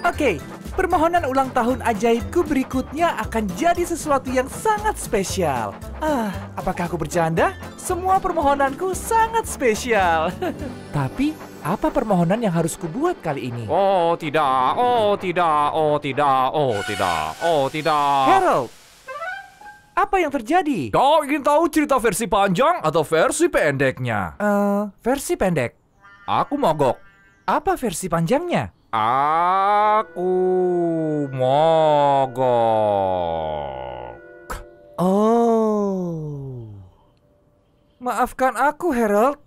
Oke, permohonan ulang tahun ajaibku berikutnya akan jadi sesuatu yang sangat spesial. Apakah aku bercanda? Semua permohonanku sangat spesial. Tapi, apa permohonan yang harus kubuat kali ini? Oh tidak, oh tidak, oh tidak, oh tidak, oh tidak. Harold, apa yang terjadi? Kau ingin tahu cerita versi panjang atau versi pendeknya? Versi pendek. Aku mogok. Apa versi panjangnya? Aku mogok. Oh. Maafkan aku, Harold.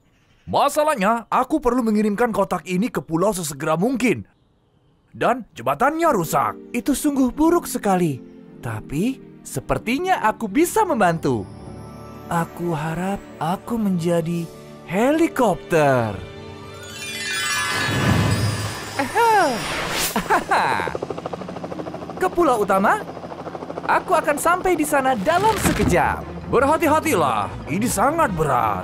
Masalahnya, aku perlu mengirimkan kotak ini ke pulau sesegera mungkin. Dan jembatannya rusak. Itu sungguh buruk sekali. Tapi, sepertinya aku bisa membantu. Aku harap aku menjadi helikopter. Ke pulau utama? Aku akan sampai di sana dalam sekejap. Berhati-hatilah, ini sangat berat.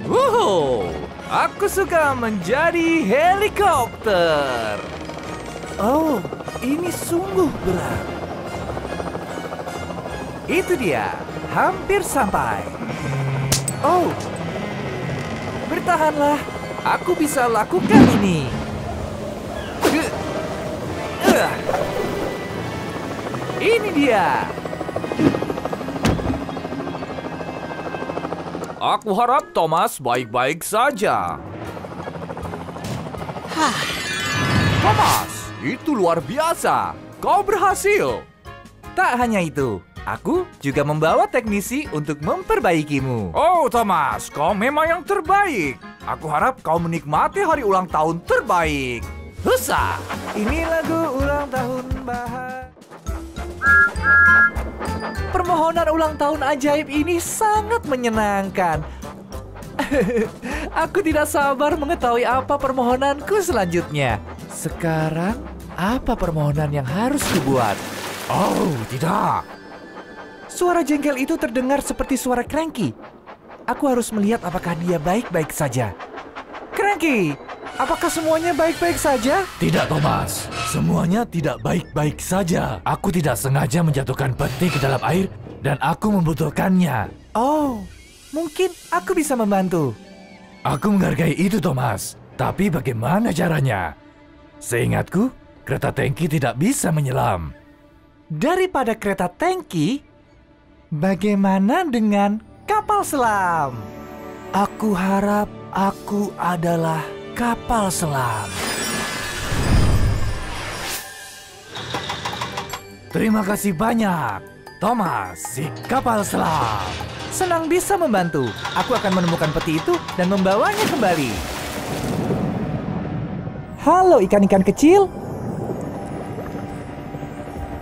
Wow, aku suka menjadi helikopter. Oh, ini sungguh berat. Itu dia, hampir sampai. Oh, bertahanlah, aku bisa lakukan ini. Ini dia. Aku harap Thomas baik-baik saja. Thomas, itu luar biasa. Kau berhasil. Tak hanya itu, aku juga membawa teknisi untuk memperbaikimu. Oh, Thomas, kau memang yang terbaik. Aku harap kau menikmati hari ulang tahun terbaik. Husa, ini lagu ulang tahun bahagia. Permohonan ulang tahun ajaib ini sangat menyenangkan. Aku tidak sabar mengetahui apa permohonanku selanjutnya. Sekarang, apa permohonan yang harus kubuat? Oh, tidak. Suara jengkel itu terdengar seperti suara Cranky. Aku harus melihat apakah dia baik-baik saja. Cranky, apakah semuanya baik-baik saja? Tidak, Thomas. Semuanya tidak baik-baik saja. Aku tidak sengaja menjatuhkan peti ke dalam air dan aku membutuhkannya. Oh, mungkin aku bisa membantu. Aku menghargai itu, Thomas. Tapi bagaimana caranya? Seingatku, kereta tangki tidak bisa menyelam. Daripada kereta tangki, bagaimana dengan kapal selam? Aku harap aku adalah kapal selam. Terima kasih banyak, Thomas, si kapal selam. Senang bisa membantu. Aku akan menemukan peti itu dan membawanya kembali. Halo ikan-ikan kecil.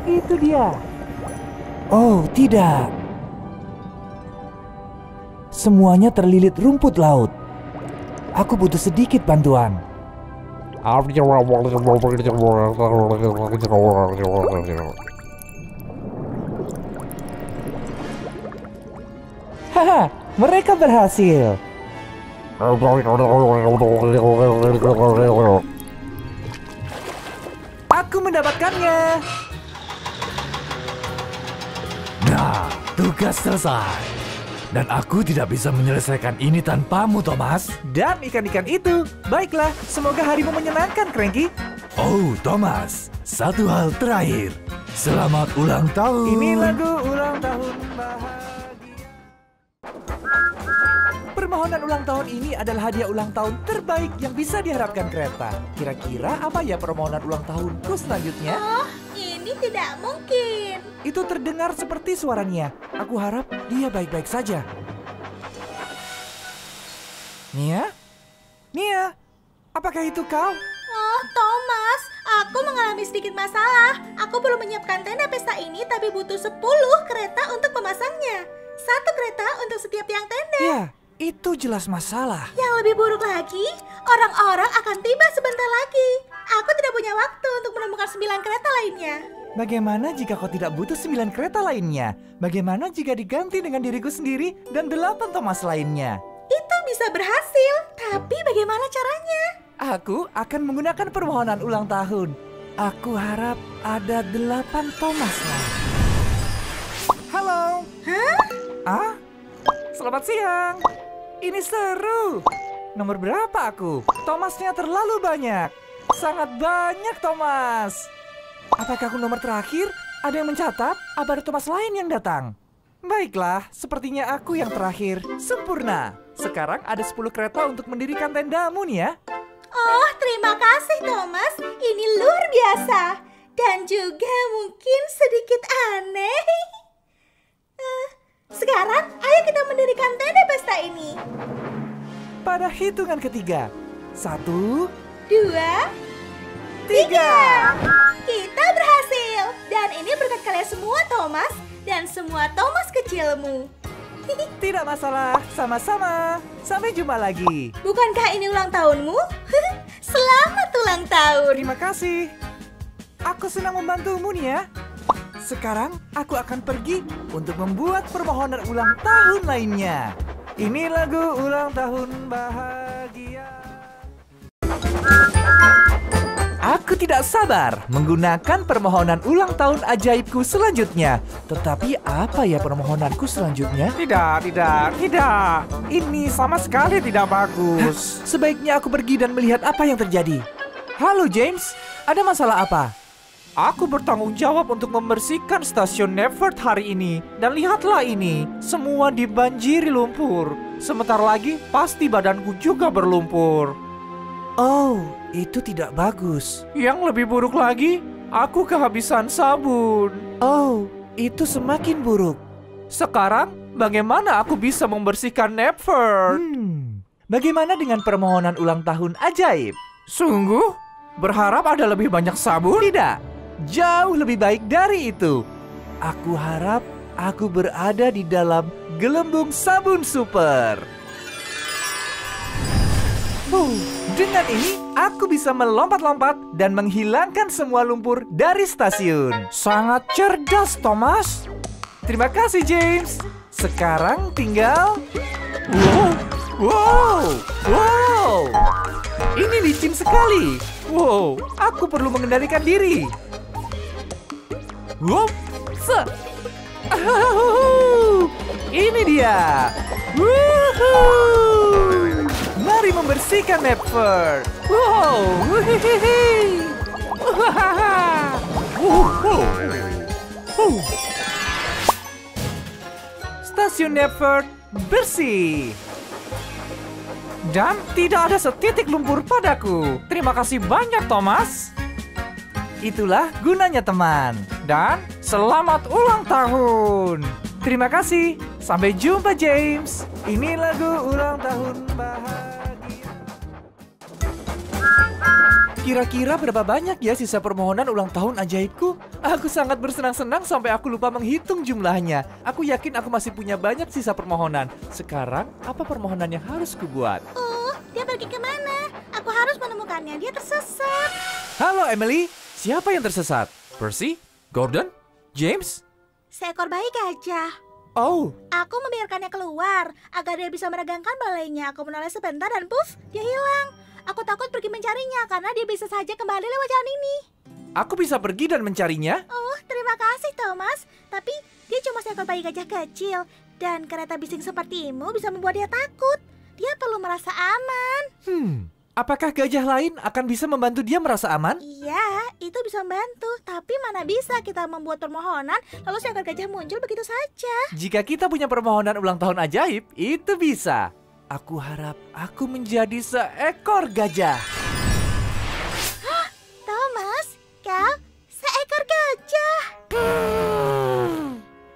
Itu dia. Oh, tidak. Semuanya terlilit rumput laut. Aku butuh sedikit bantuan. Haha, mereka berhasil. Aku mendapatkannya. Nah, tugas selesai. Dan aku tidak bisa menyelesaikan ini tanpamu, Thomas. Dan ikan-ikan itu. Baiklah, semoga harimu menyenangkan, Cranky. Oh, Thomas, satu hal terakhir. Selamat ulang tahun. Ini lagu ulang tahun bahagia. Permohonan ulang tahun ini adalah hadiah ulang tahun terbaik yang bisa diharapkan kereta. Kira-kira apa ya permohonan ulang tahunku selanjutnya? Oh, ini tidak mungkin. Itu terdengar seperti suara Nia. Aku harap dia baik-baik saja. Nia? Nia? Apakah itu kau? Oh, Thomas, aku mengalami sedikit masalah. Aku belum menyiapkan tenda pesta ini, tapi butuh 10 kereta untuk memasangnya. 1 kereta untuk setiap tiang tenda. Ya, itu jelas masalah. Yang lebih buruk lagi, orang-orang akan tiba sebentar lagi. Aku tidak punya waktu untuk menemukan 9 kereta lainnya. Bagaimana jika kau tidak butuh 9 kereta lainnya? Bagaimana jika diganti dengan diriku sendiri dan 8 Thomas lainnya? Itu bisa berhasil, tapi bagaimana caranya? Aku akan menggunakan permohonan ulang tahun. Aku harap ada 8 Thomas lah. Halo. Hah? Ah? Selamat siang. Ini seru. Nomor berapa aku? Thomasnya terlalu banyak. Sangat banyak Thomas. Apakah aku nomor terakhir? Ada yang mencatat? Apa ada Thomas lain yang datang? Baiklah, sepertinya aku yang terakhir. Sempurna. Sekarang ada 10 kereta untuk mendirikan tendamu nih ya. Oh, terima kasih Thomas. Ini luar biasa. Dan juga mungkin sedikit aneh. Sekarang, ayo kita mendirikan tenda pesta ini. Pada hitungan ketiga. 1, 2, 3. Kita berhasil. Dan ini berkat kalian semua Thomas. Dan semua Thomas kecilmu. Tidak masalah, sama-sama. Sampai jumpa lagi. Bukankah ini ulang tahunmu? Selamat ulang tahun. Terima kasih. Aku senang membantumu nih ya. Sekarang aku akan pergi untuk membuat permohonan ulang tahun lainnya. Ini lagu ulang tahun bahagia. Aku tidak sabar menggunakan permohonan ulang tahun ajaibku selanjutnya. Tetapi apa ya permohonanku selanjutnya? Tidak. Ini sama sekali tidak bagus. Sebaiknya aku pergi dan melihat apa yang terjadi. Halo James, ada masalah apa? Aku bertanggung jawab untuk membersihkan stasiun Nevert hari ini. Dan lihatlah ini, semua dibanjiri lumpur. Sebentar lagi pasti badanku juga berlumpur. Oh, itu tidak bagus. Yang lebih buruk lagi, aku kehabisan sabun. Oh, itu semakin buruk. Sekarang, bagaimana aku bisa membersihkan Nevert? Bagaimana dengan permohonan ulang tahun ajaib? Sungguh? Berharap ada lebih banyak sabun? Tidak, jauh lebih baik dari itu. Aku harap aku berada di dalam gelembung sabun super. Dengan ini, aku bisa melompat-lompat dan menghilangkan semua lumpur dari stasiun. Sangat cerdas, Thomas. Terima kasih, James. Sekarang tinggal... Wow! Ini licin sekali. Wow, aku perlu mengendalikan diri. Ini dia. Mari membersihkan Nevert. Stasiun Nevert bersih. Dan tidak ada setitik lumpur padaku. Terima kasih banyak, Thomas. Itulah gunanya teman. Dan selamat ulang tahun. Terima kasih. Sampai jumpa, James. Ini lagu ulang tahun bahagia. Kira-kira berapa banyak ya sisa permohonan ulang tahun ajaibku? Aku sangat bersenang-senang sampai aku lupa menghitung jumlahnya. Aku yakin aku masih punya banyak sisa permohonan. Sekarang, apa permohonan yang harus kubuat? Dia pergi kemana? Aku harus menemukannya. Dia tersesat. Halo Emily, siapa yang tersesat? Percy? Gordon? James? Seekor bayi gajah. Oh, Aku membiarkannya keluar agar dia bisa meregangkan balainya. Aku menoleh sebentar dan puff, dia hilang. Aku takut pergi mencarinya karena dia bisa saja kembali lewat jalan ini. aku bisa pergi dan mencarinya? Oh, terima kasih Thomas. Tapi dia cuma seekor bayi gajah kecil. Dan kereta bising sepertimu bisa membuat dia takut. Dia perlu merasa aman. Apakah gajah lain akan bisa membantu dia merasa aman? Iya, itu bisa membantu. Tapi mana bisa kita membuat permohonan lalu seekor gajah muncul begitu saja. Jika kita punya permohonan ulang tahun ajaib, itu bisa. Aku harap aku menjadi seekor gajah. Thomas, kau seekor gajah.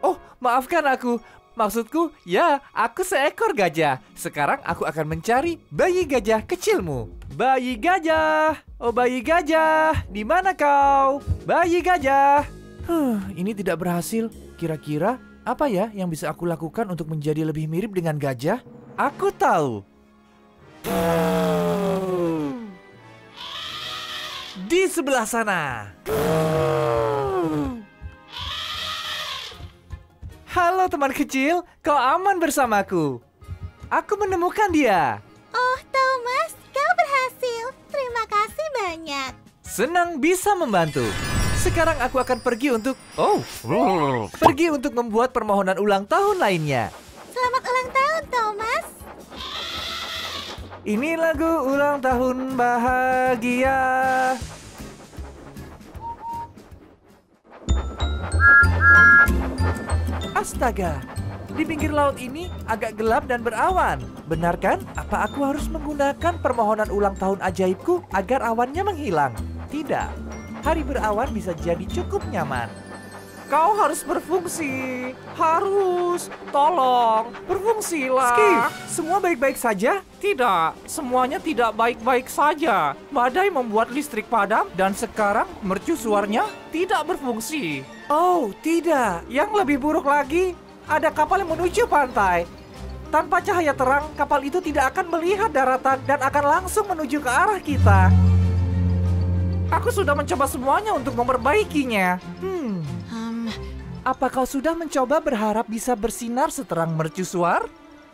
Oh, maafkan aku. Maksudku, ya, aku seekor gajah. Sekarang aku akan mencari bayi gajah kecilmu. Bayi gajah, oh bayi gajah, di mana kau? Bayi gajah. Ini tidak berhasil. Kira-kira apa ya yang bisa aku lakukan untuk menjadi lebih mirip dengan gajah? Aku tahu. Di sebelah sana. Halo teman kecil, kau aman bersamaku. Aku menemukan dia. Oh, Thomas, kau berhasil. Terima senang bisa membantu. Sekarang aku akan pergi untuk membuat permohonan ulang tahun lainnya. Selamat ulang tahun, Thomas. Ini lagu ulang tahun bahagia. Astaga, di pinggir laut ini agak gelap dan berawan. Benar kan? Apa aku harus menggunakan permohonan ulang tahun ajaibku agar awannya menghilang? Tidak, hari berawan bisa jadi cukup nyaman. Kau harus berfungsi. Harus. Tolong, berfungsilah. Skip, semua baik-baik saja? Tidak, semuanya tidak baik-baik saja. Badai membuat listrik padam dan sekarang mercusuarnya tidak berfungsi. Oh, tidak. Yang lebih buruk lagi, ada kapal yang menuju pantai. Tanpa cahaya terang, kapal itu tidak akan melihat daratan dan akan langsung menuju ke arah kita. Aku sudah mencoba semuanya untuk memperbaikinya. Apa kau sudah mencoba berharap bisa bersinar seterang mercusuar?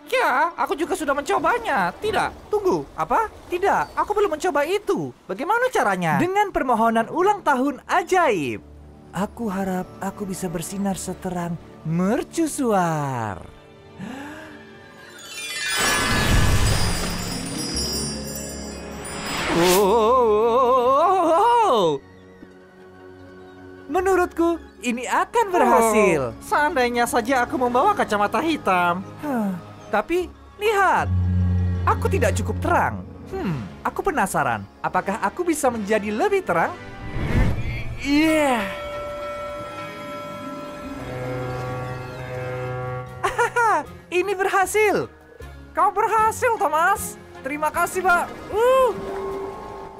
Ya, aku juga sudah mencobanya. Tidak, tunggu, apa? Tidak, aku belum mencoba itu. Bagaimana caranya? Dengan permohonan ulang tahun ajaib. Aku harap aku bisa bersinar seterang mercusuar. Menurutku, ini akan berhasil. Seandainya saja aku membawa kacamata hitam. Tapi, lihat. Aku tidak cukup terang. Aku penasaran. Apakah aku bisa menjadi lebih terang? Iya. Ini berhasil. Kau berhasil, Thomas. Terima kasih, Pak.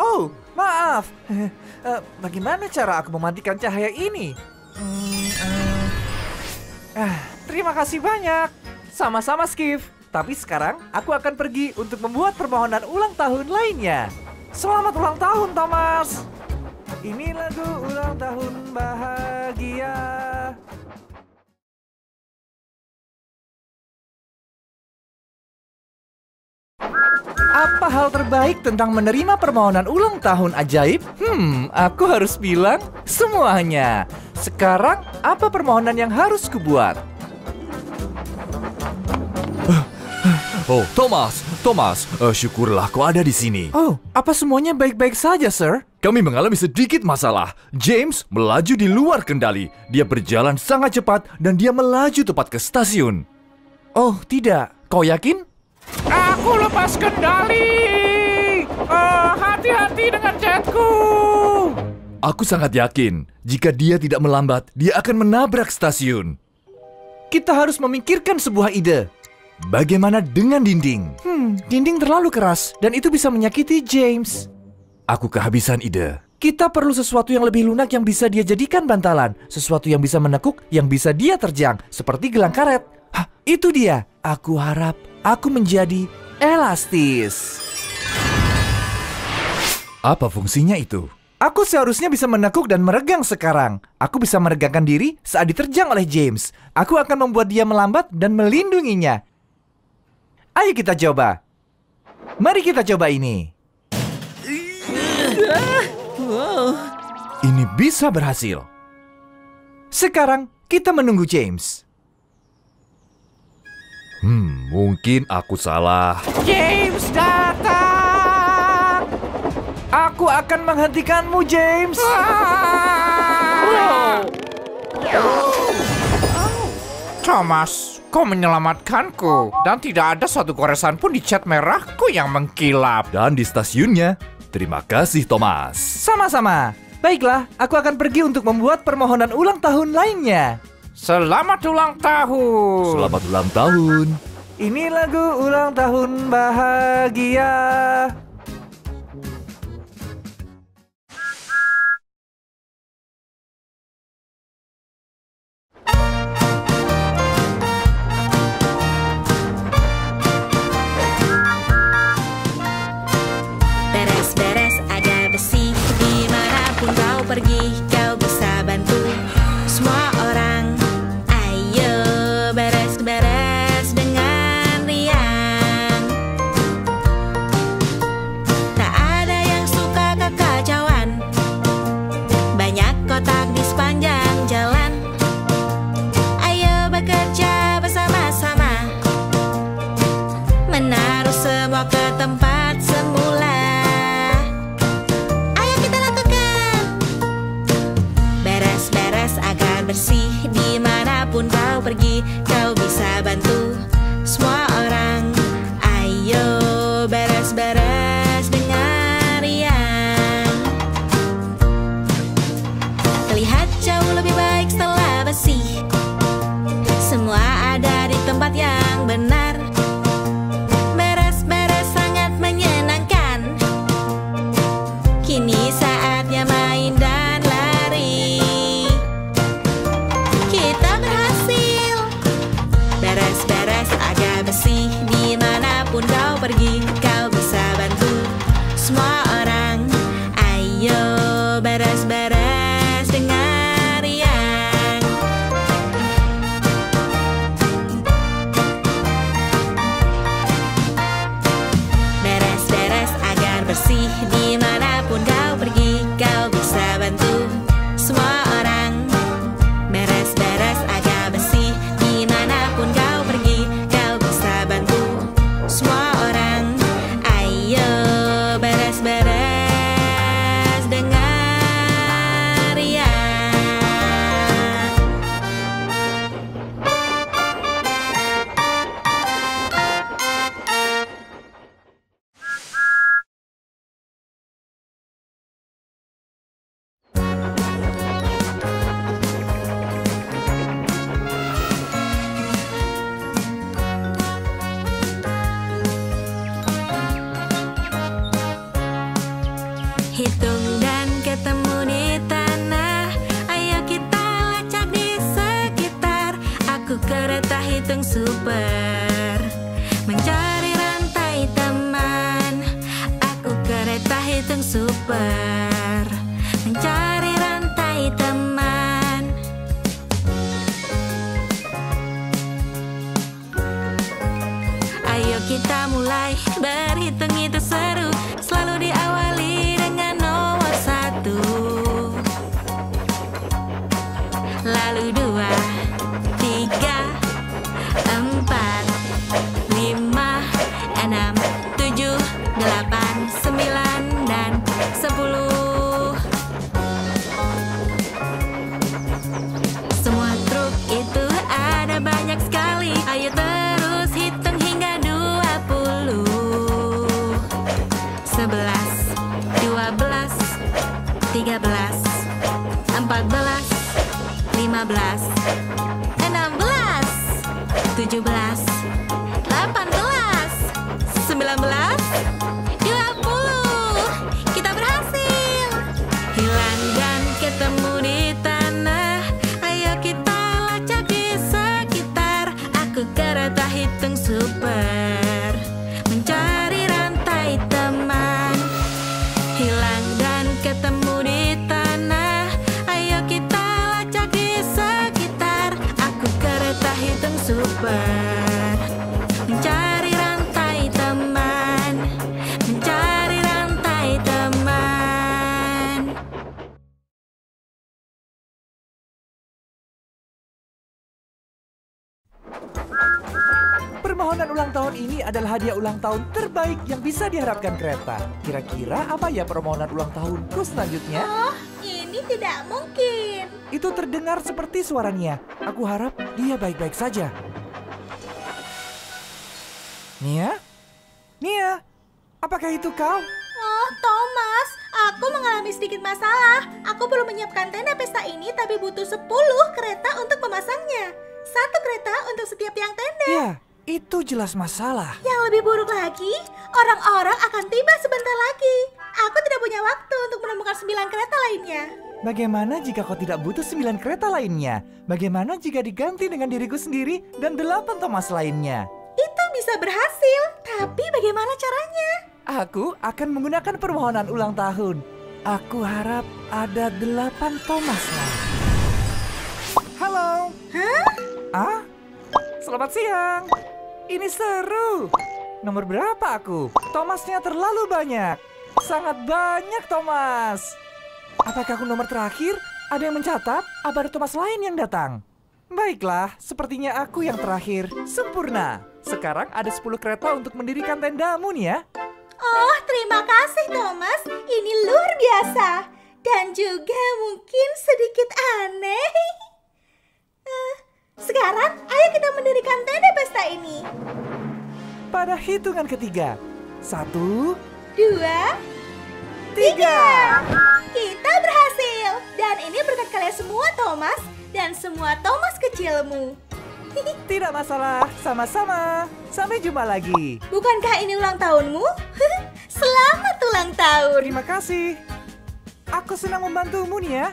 Oh, maaf. Bagaimana cara aku mematikan cahaya ini? Terima kasih banyak. Sama-sama, Skip. Tapi sekarang aku akan pergi untuk membuat permohonan ulang tahun lainnya. Selamat ulang tahun, Thomas. Ini lagu ulang tahun bahagia. Apa hal terbaik tentang menerima permohonan ulang tahun ajaib? Aku harus bilang semuanya. Sekarang, apa permohonan yang harus kubuat? Oh, Thomas, syukurlah kau ada di sini. Oh, apa semuanya baik-baik saja, Sir? Kami mengalami sedikit masalah. James melaju di luar kendali. Dia berjalan sangat cepat dan dia melaju tepat ke stasiun. Oh, tidak. Kau yakin? Aku lepas kendali. Hati-hati dengan jetku. Aku sangat yakin, jika dia tidak melambat, dia akan menabrak stasiun. Kita harus memikirkan sebuah ide. Bagaimana dengan dinding? Dinding terlalu keras dan itu bisa menyakiti James. Aku kehabisan ide. Kita perlu sesuatu yang lebih lunak yang bisa dia jadikan bantalan. Sesuatu yang bisa menekuk, yang bisa dia terjang. Seperti gelang karet. Itu dia. Aku harap aku menjadi elastis. Apa fungsinya itu? Aku seharusnya bisa menekuk dan meregang sekarang. Aku bisa meregangkan diri saat diterjang oleh James. Aku akan membuat dia melambat dan melindunginya. Ayo kita coba. Mari kita coba ini. Ini bisa berhasil. Sekarang kita menunggu James. Mungkin aku salah. James datang. Aku akan menghentikanmu, James. Thomas, kau menyelamatkanku. Dan tidak ada satu goresan pun di cat merahku yang mengkilap. Dan di stasiunnya. Terima kasih, Thomas. Sama-sama. Baiklah, aku akan pergi untuk membuat permohonan ulang tahun lainnya. Selamat ulang tahun. Selamat ulang tahun. Ini lagu ulang tahun bahagia. Beres-beres ada besi, dimanapun kau pergi, kau bisa bantu semua orang. Ayo beres-beres dengan riang. pergi, kau bisa bantu semua orang. Ayo beres-beres dengan riang. Beres-beres agar bersih, dimanapun kau pergi, kau bisa bantu semua orang. Beres-beres agar bersih, dimanapun kau pergi, kau bisa bantu semua orang. Ayo beres-beres dengan riang. Hitung dan ketemu di tanah, ayo kita lacak di sekitar. Aku kereta hitung super, mencari rantai teman. Aku kereta hitung super, mencari rantai teman. Ayo kita mulai berhitung, itu seru. Selalu diawali dengan nomor 1, lalu 2, 3, 4, 5, 6, 7, 8, 9, dan 10. Semua truk itu ada banyak sekali. Ayo terus hitung hingga 20. 11, 12, 13, 14, 15, 16, 17, 18, 19, 20. Kita berhasil. Hilang dan ketemu di tanah, ayo kita lacak di sekitar. Aku kereta hitung super, mencari rantai teman. Hilang dan ketemu di tanah, ayo kita lacak di sekitar. Aku kereta hitung super, mencari rantai teman, mencari rantai teman. Permohonan ulang tahun ini adalah hadiah ulang tahun terbaik yang bisa diharapkan kereta. Kira-kira apa ya permohonan ulang tahunku selanjutnya? Oh, ini tidak mungkin. Itu terdengar seperti suaranya. Aku harap dia baik-baik saja. Nia? Nia? Apakah itu kau? Oh, Thomas, aku mengalami sedikit masalah. Aku belum menyiapkan tenda pesta ini, tapi butuh 10 kereta untuk memasangnya. 1 kereta untuk setiap tiang tenda. Ya, itu jelas masalah. Yang lebih buruk lagi, orang-orang akan tiba sebentar lagi. Aku tidak punya waktu untuk menemukan 9 kereta lainnya. Bagaimana jika kau tidak butuh 9 kereta lainnya? Bagaimana jika diganti dengan diriku sendiri dan 8 Thomas lainnya? Itu bisa berhasil, tapi bagaimana caranya? Aku akan menggunakan permohonan ulang tahun. Aku harap ada 8 Thomas lain. Halo. Hah? Ah? Selamat siang. Ini seru. Nomor berapa aku? Thomasnya terlalu banyak. Sangat banyak Thomas. Apakah aku nomor terakhir? Ada yang mencatat? Apa ada Thomas lain yang datang? Baiklah, sepertinya aku yang terakhir. Sempurna. Sekarang ada 10 kereta untuk mendirikan tendamu nih ya. Oh, terima kasih Thomas. Ini luar biasa. Dan juga mungkin sedikit aneh. Sekarang, ayo kita mendirikan tenda pesta ini. Pada hitungan ketiga. 1, 2, 3. Kita berhasil. Dan ini berkat kalian semua Thomas. Dan semua Thomas kecilmu. tidak masalah. Sama-sama. Sampai jumpa lagi. Bukankah ini ulang tahunmu? Selamat ulang tahun. Terima kasih. Aku senang membantumu nih ya.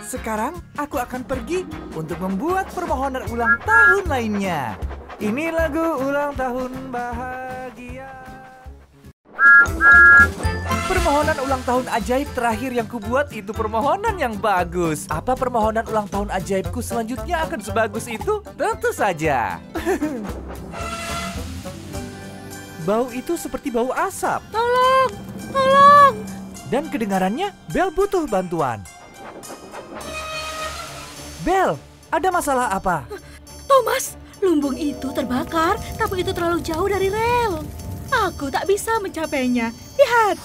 Sekarang aku akan pergi untuk membuat permohonan ulang tahun lainnya. Ini lagu ulang tahun bahagia. Permohonan ulang tahun ajaib terakhir yang kubuat itu permohonan yang bagus. Apa permohonan ulang tahun ajaibku selanjutnya akan sebagus itu? Tentu saja. Bau itu seperti bau asap. Tolong, tolong. Dan kedengarannya Bel butuh bantuan. Bel, ada masalah apa? Thomas, lumbung itu terbakar, tapi itu terlalu jauh dari rel. Aku tak bisa mencapainya. Lihat.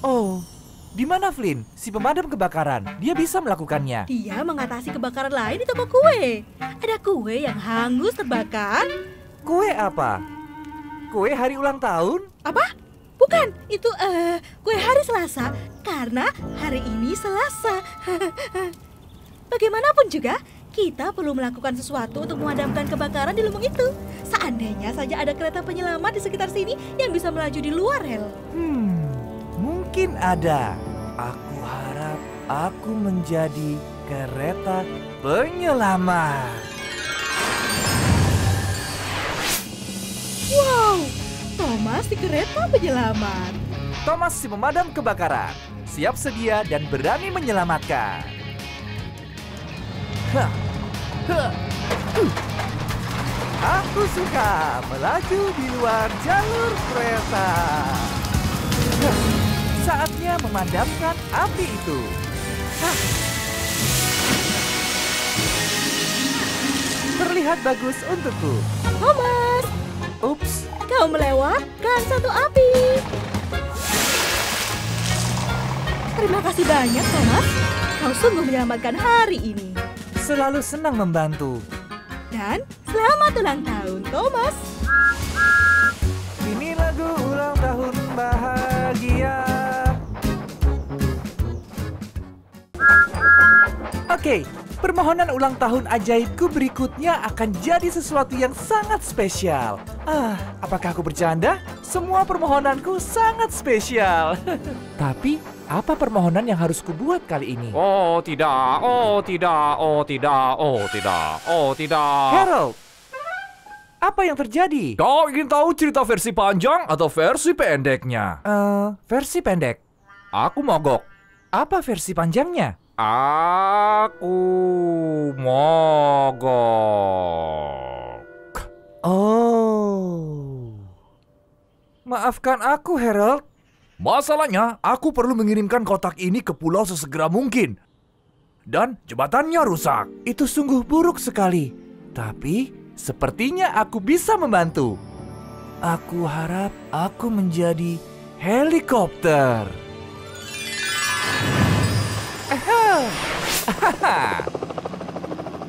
Oh, di mana Flynn? Si pemadam kebakaran. Dia bisa melakukannya. Dia mengatasi kebakaran lain di toko kue. Ada kue yang hangus terbakar. Kue apa? Kue hari ulang tahun? Apa? Bukan, itu kue hari Selasa. Karena hari ini Selasa. Bagaimanapun juga, kita perlu melakukan sesuatu untuk memadamkan kebakaran di lumbung itu. Seandainya saja ada kereta penyelamat di sekitar sini yang bisa melaju di luar rel. Mungkin ada. Aku harap aku menjadi kereta penyelamat. Wow, Thomas di kereta penyelamat. Thomas si pemadam kebakaran. Siap sedia dan berani menyelamatkan. Hah. Aku suka melaju di luar jalur kereta. Saatnya memadamkan api itu. Hah. Terlihat bagus untukku. Thomas, Ups, kau melewatkan satu api. Terima kasih banyak, Thomas. Kau sungguh menyelamatkan hari ini. selalu senang membantu. Dan selamat ulang tahun, Thomas. Ini lagu ulang tahun bahagia. Oke, permohonan ulang tahun ajaibku berikutnya akan jadi sesuatu yang sangat spesial. Apakah aku bercanda? Semua permohonanku sangat spesial. Tapi, apa permohonan yang harus kubuat kali ini? Oh tidak, oh tidak, oh tidak, oh tidak, oh tidak. Harold, apa yang terjadi? Kau ingin tahu cerita versi panjang atau versi pendeknya? Versi pendek. Aku mogok. Apa versi panjangnya? Aku mogok. Oh. Maafkan aku, Harold. Masalahnya, aku perlu mengirimkan kotak ini ke pulau sesegera mungkin. Dan jembatannya rusak. Itu sungguh buruk sekali. Tapi, sepertinya aku bisa membantu. Aku harap aku menjadi helikopter.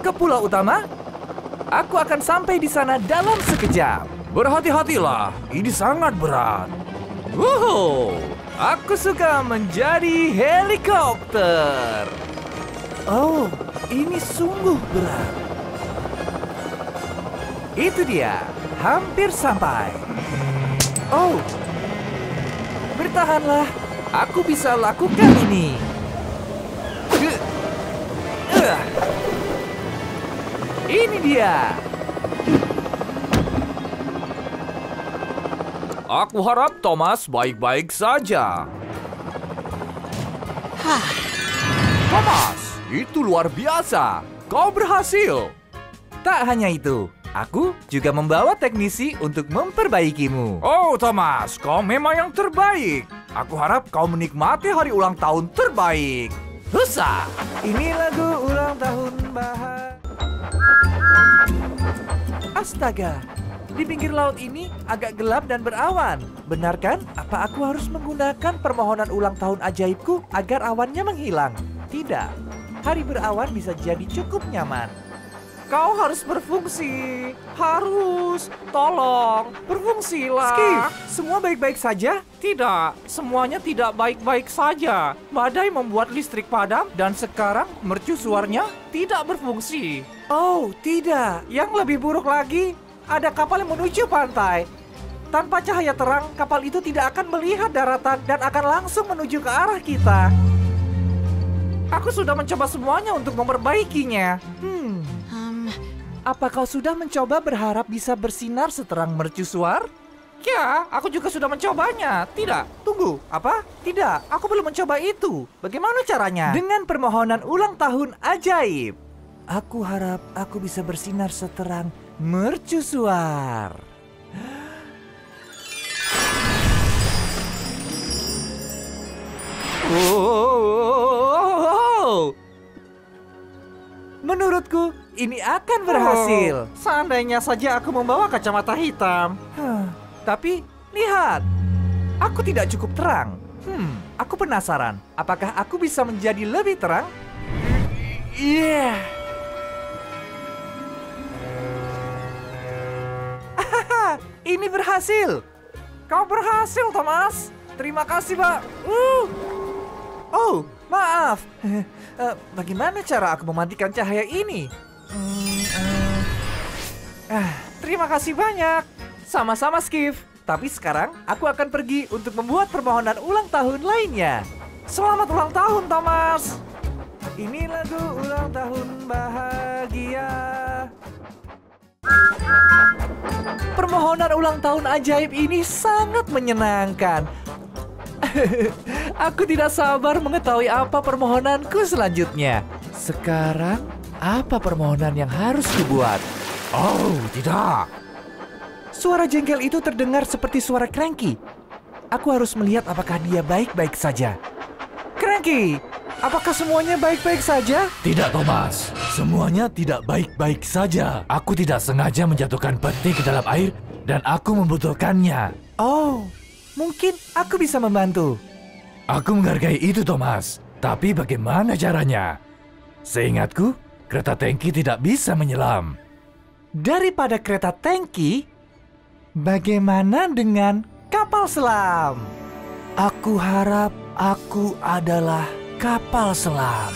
Ke pulau utama? Aku akan sampai di sana dalam sekejap. Berhati-hatilah, ini sangat berat. Wow, aku suka menjadi helikopter. Oh, ini sungguh berat. Itu dia, hampir sampai. Oh, bertahanlah, aku bisa lakukan ini. Ini dia. Aku harap Thomas baik-baik saja. Thomas, itu luar biasa. Kau berhasil. Tak hanya itu, aku juga membawa teknisi untuk memperbaikimu. Oh, Thomas, kau memang yang terbaik. Aku harap kau menikmati hari ulang tahun terbaik. Husa, ini lagu ulang tahun bahagia. Astaga, di pinggir laut ini agak gelap dan berawan. Benar kan? Apa aku harus menggunakan permohonan ulang tahun ajaibku agar awannya menghilang? Tidak, hari berawan bisa jadi cukup nyaman. Kau harus berfungsi. Harus. Tolong, berfungsilah. Skip, semua baik-baik saja? Tidak, semuanya tidak baik-baik saja. Badai membuat listrik padam dan sekarang mercusuarnya tidak berfungsi. Oh, tidak. Yang lebih buruk lagi, ada kapal yang menuju pantai. Tanpa cahaya terang, kapal itu tidak akan melihat daratan dan akan langsung menuju ke arah kita. Aku sudah mencoba semuanya untuk memperbaikinya. Apa kau sudah mencoba berharap bisa bersinar seterang mercusuar? Ya, aku juga sudah mencobanya. Tidak, tunggu. Apa? Tidak, aku belum mencoba itu. Bagaimana caranya? Dengan permohonan ulang tahun ajaib. Aku harap aku bisa bersinar seterang mercusuar. Oh. Menurutku, ini akan berhasil. Seandainya saja aku membawa kacamata hitam. Tapi, lihat. Aku tidak cukup terang. Aku penasaran. Apakah aku bisa menjadi lebih terang? Iya. Ini berhasil. Kau berhasil, Thomas. Terima kasih, Pak. Oh, maaf. Bagaimana cara aku mematikan cahaya ini? Terima kasih banyak. Sama-sama, Skiff. Tapi sekarang aku akan pergi untuk membuat permohonan ulang tahun lainnya. Selamat ulang tahun, Thomas. Ini lagu ulang tahun bahagia. Permohonan ulang tahun ajaib ini sangat menyenangkan. Aku tidak sabar mengetahui apa permohonanku selanjutnya. Sekarang, apa permohonan yang harus dibuat? Oh, tidak. Suara jengkel itu terdengar seperti suara Cranky. Aku harus melihat apakah dia baik-baik saja. Cranky, apakah semuanya baik-baik saja? Tidak, Thomas. Semuanya tidak baik-baik saja. Aku tidak sengaja menjatuhkan peti ke dalam air dan aku membutuhkannya. Oh, mungkin aku bisa membantu. Aku menghargai itu, Thomas. Tapi bagaimana caranya? Seingatku, kereta tangki tidak bisa menyelam. Daripada kereta tangki, bagaimana dengan kapal selam? Aku harap aku adalah kapal selam.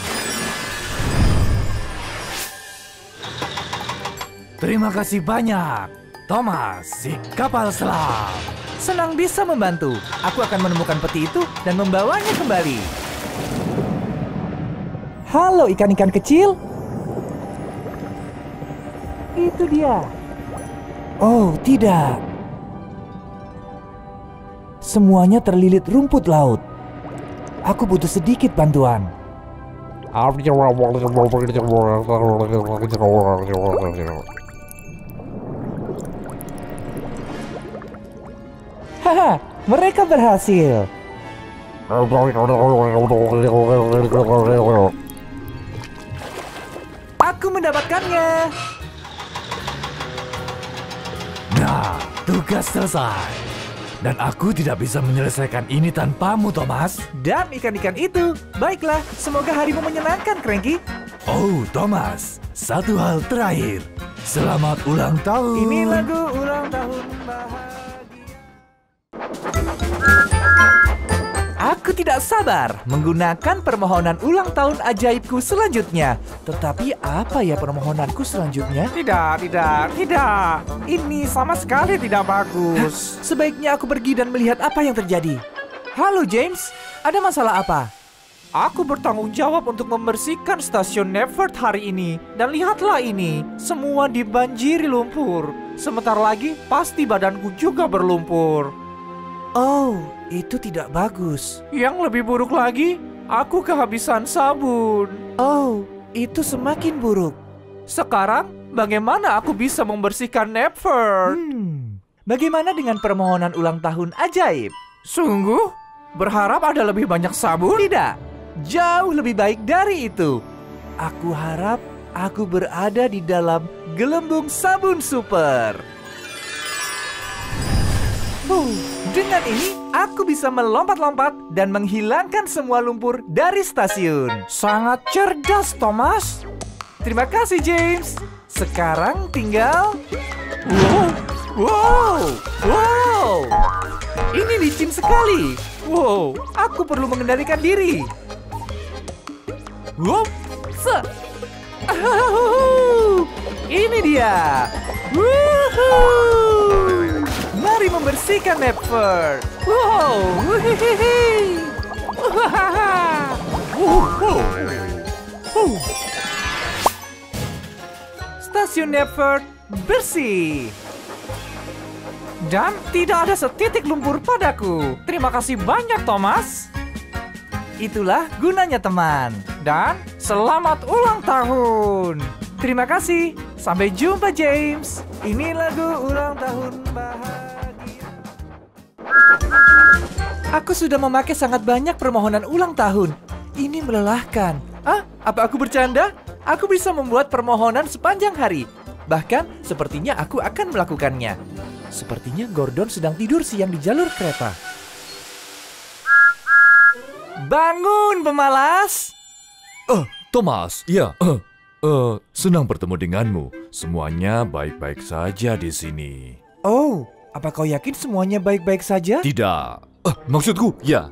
Terima kasih banyak, Thomas, si kapal selam. Senang bisa membantu. Aku akan menemukan peti itu dan membawanya kembali. Halo ikan-ikan kecil. Itu dia. Oh, tidak. Semuanya terlilit rumput laut. Aku butuh sedikit bantuan. Haha, mereka berhasil. Aku mendapatkannya. Nah, tugas selesai. Dan aku tidak bisa menyelesaikan ini tanpamu, Thomas. Dan ikan-ikan itu. Baiklah, semoga harimu menyenangkan, Cranky. Oh, Thomas, satu hal terakhir. Selamat ulang tahun. Ini lagu ulang tahun bahagia. Aku tidak sabar menggunakan permohonan ulang tahun ajaibku selanjutnya. Tetapi apa ya permohonanku selanjutnya? Tidak. Ini sama sekali tidak bagus. Sebaiknya aku pergi dan melihat apa yang terjadi. Halo James, ada masalah apa? Aku bertanggung jawab untuk membersihkan stasiun Nevert hari ini. Dan lihatlah ini, semua dibanjiri lumpur. Sebentar lagi pasti badanku juga berlumpur. Oh, itu tidak bagus. Yang lebih buruk lagi, aku kehabisan sabun. Oh, itu semakin buruk. Sekarang, bagaimana aku bisa membersihkan Nevert? Bagaimana dengan permohonan ulang tahun ajaib? Sungguh? Berharap ada lebih banyak sabun? Tidak, jauh lebih baik dari itu. Aku harap aku berada di dalam gelembung sabun super. Dengan ini, aku bisa melompat-lompat dan menghilangkan semua lumpur dari stasiun. Sangat cerdas, Thomas. Terima kasih, James. Sekarang tinggal... Wow! Ini licin sekali. Wow, aku perlu mengendalikan diri. Ini dia. Mari membersihkan Nevert. Stasiun Nevert bersih. Dan tidak ada setitik lumpur padaku. Terima kasih banyak, Thomas. Itulah gunanya teman. Dan selamat ulang tahun. Terima kasih. Sampai jumpa, James. Ini lagu ulang tahun bahagia. Aku sudah memakai sangat banyak permohonan ulang tahun. Ini melelahkan. Apa aku bercanda? Aku bisa membuat permohonan sepanjang hari. Bahkan, sepertinya aku akan melakukannya. Sepertinya Gordon sedang tidur siang di jalur kereta. Bangun, pemalas! Thomas, ya. Senang bertemu denganmu. Semuanya baik-baik saja di sini. Oh, apa kau yakin semuanya baik-baik saja? Tidak. Maksudku, ya.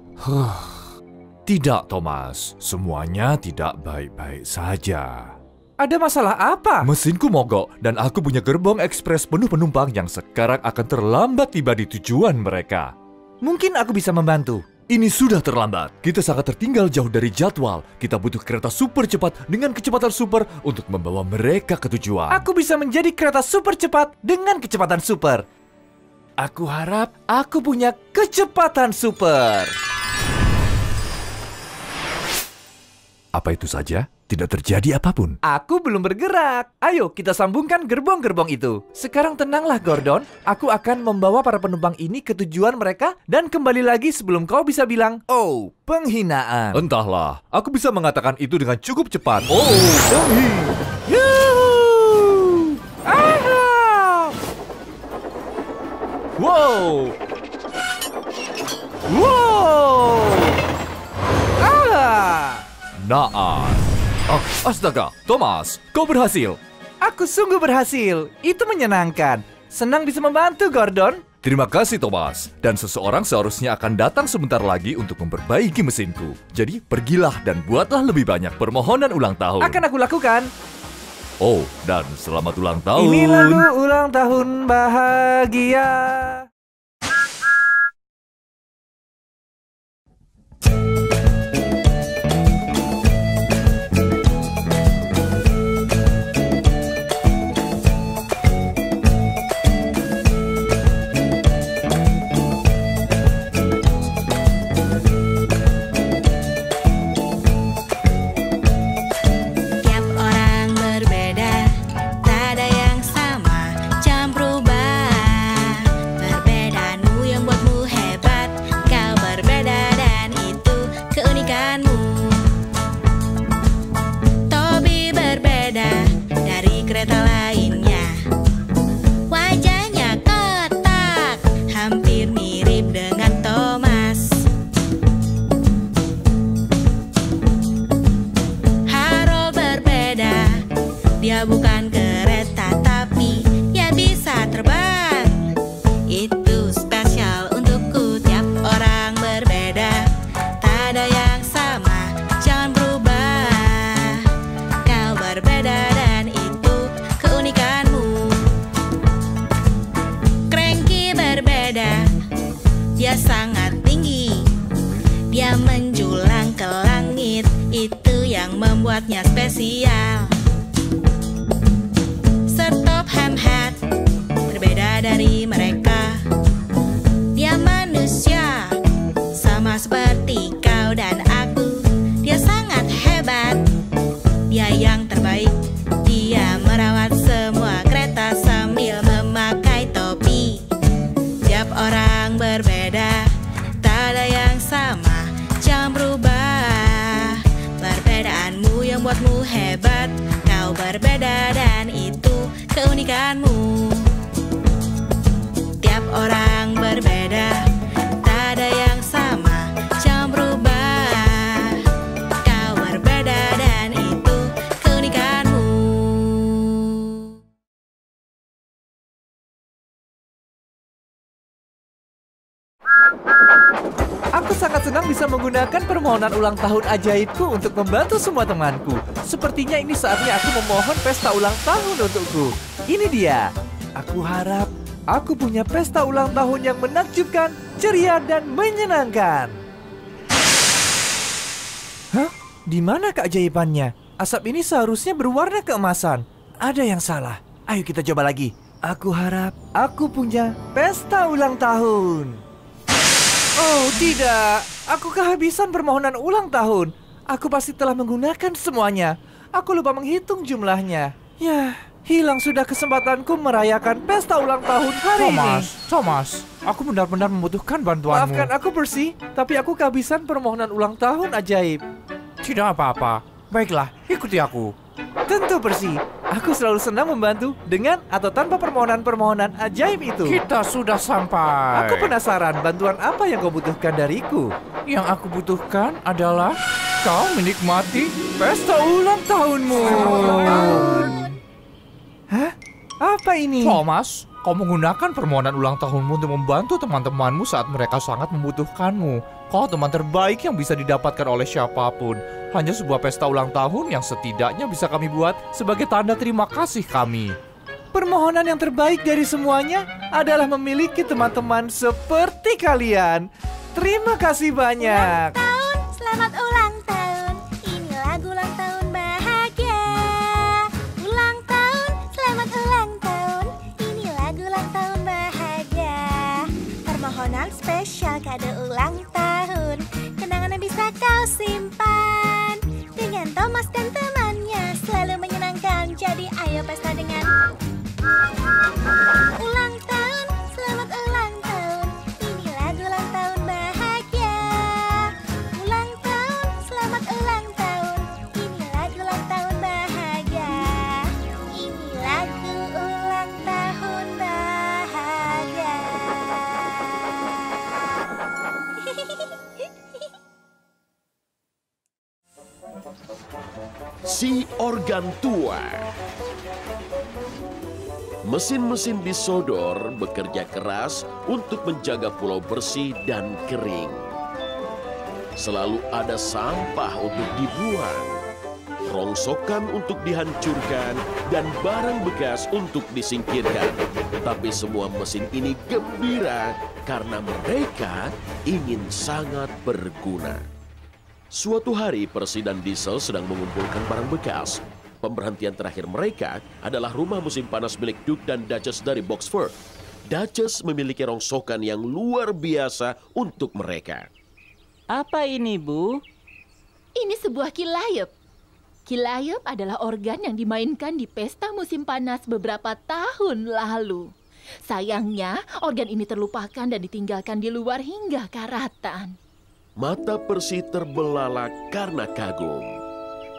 Tidak, Thomas. Semuanya tidak baik-baik saja. Ada masalah apa? Mesinku mogok dan aku punya gerbong ekspres penuh penumpang yang sekarang akan terlambat tiba di tujuan mereka. Mungkin aku bisa membantu. Ini sudah terlambat. Kita sangat tertinggal jauh dari jadwal. Kita butuh kereta super cepat dengan kecepatan super untuk membawa mereka ke tujuan. Aku bisa menjadi kereta super cepat dengan kecepatan super. Aku harap aku punya kecepatan super. Apa itu saja? Tidak terjadi apapun. Aku belum bergerak. Ayo kita sambungkan gerbong-gerbong itu. Sekarang tenanglah, Gordon. Aku akan membawa para penumpang ini ke tujuan mereka dan kembali lagi sebelum kau bisa bilang, "Oh, penghinaan." Entahlah, aku bisa mengatakan itu dengan cukup cepat. Oh, Yuhuu! Ah! wow. Wow! Ah! Naas. Astaga, Thomas, kau berhasil. Aku sungguh berhasil. Itu menyenangkan. Senang bisa membantu, Gordon. Terima kasih, Thomas. Dan seseorang seharusnya akan datang sebentar lagi untuk memperbaiki mesinku. Jadi, pergilah dan buatlah lebih banyak permohonan ulang tahun. Akan aku lakukan. Oh, dan selamat ulang tahun. Ini lagu ulang tahun bahagia. Tiap orang berbeda, tak ada yang sama, jangan berubah. Perbedaanmu yang buatmu hebat, kau berbeda dan itu keunikanmu. Toby berbeda dari kereta lainnya. Wajahnya kotak, hampir mirip dengan Thomas. Harold berbeda, dia bukan kereta tapi dia bisa terbang. Itu spesial untukku. Tiap orang berbeda, tak ada yang sama, jangan berubah. Kau berbeda dan itu keunikanmu. Cranky berbeda, dia sangat tinggi, dia menjulang ke langit, itu yang membuatnya spesial. Stop Hamhead berbeda dari mereka, dia manusia sama seperti kau dan aku. Dia sangat hebat, dia yang terbaik. Dia merawat semua kereta sambil memakai topi. Tiap orang berbeda, tak ada yang sama, jangan berubah. Perbedaanmu yang buatmu hebat, kau berbeda dan itu keunikanmu. Tiap orang berbeda, tak ada yang sama, jangan berubah. Kau berbeda dan itu keunikanmu. Aku sangat senang bisa menggunakan permohonan ulang tahun ajaibku untuk membantu semua temanku. Sepertinya ini saatnya aku memohon pesta ulang tahun untukku. Ini dia. Aku harap aku punya pesta ulang tahun yang menakjubkan, ceria, dan menyenangkan. Hah? Di mana keajaibannya? Asap ini seharusnya berwarna keemasan. Ada yang salah. Ayo kita coba lagi. Aku harap aku punya pesta ulang tahun. Oh tidak, aku kehabisan permohonan ulang tahun. Aku pasti telah menggunakan semuanya. Aku lupa menghitung jumlahnya. Yah, hilang sudah kesempatanku merayakan pesta ulang tahun hari ini. Thomas, aku benar-benar membutuhkan bantuanmu. Maafkan aku Percy, tapi aku kehabisan permohonan ulang tahun ajaib. Tidak apa-apa. Baiklah, ikuti aku. Tentu Percy, aku selalu senang membantu dengan atau tanpa permohonan-permohonan ajaib itu. Kita sudah sampai. Aku penasaran bantuan apa yang kau butuhkan dariku. Yang aku butuhkan adalah kau menikmati pesta ulang tahunmu. Hah? Apa ini? Thomas, kau menggunakan permohonan ulang tahunmu untuk membantu teman-temanmu saat mereka sangat membutuhkanmu. Kau teman terbaik yang bisa didapatkan oleh siapapun. Hanya sebuah pesta ulang tahun yang setidaknya bisa kami buat sebagai tanda terima kasih kami. Permohonan yang terbaik dari semuanya adalah memiliki teman-teman seperti kalian. Terima kasih banyak. Selamat ulang tahun. Ini lagu ulang tahun bahagia. Ulang tahun, selamat ulang tahun. Ini lagu ulang tahun bahagia. Permohonan spesial kado ulang tahun. Kenangan yang bisa kau simpan. Dengan Thomas dan temannya selalu menyenangkan. Jadi ayo pesta dengan ulang tahun, selamat ulang tahun. Ini lagu ulang tahun bahagia. Ulang tahun, selamat ulang tahun. Ini lagu ulang tahun bahagia. Ini lagu ulang tahun bahagia. Si organ tua. Mesin-mesin di Sodor bekerja keras untuk menjaga pulau bersih dan kering. Selalu ada sampah untuk dibuang, rongsokan untuk dihancurkan, dan barang bekas untuk disingkirkan. Tapi semua mesin ini gembira karena mereka ingin sangat berguna. Suatu hari, Percy dan Diesel sedang mengumpulkan barang bekas. Pemberhentian terakhir mereka adalah rumah musim panas milik Duke dan Duchess dari Boxford. Duchess memiliki rongsokan yang luar biasa untuk mereka. Apa ini, Bu? Ini sebuah kilayup. Kilayup adalah organ yang dimainkan di pesta musim panas beberapa tahun lalu. Sayangnya, organ ini terlupakan dan ditinggalkan di luar hingga karatan. Mata Percy terbelalak karena kagum.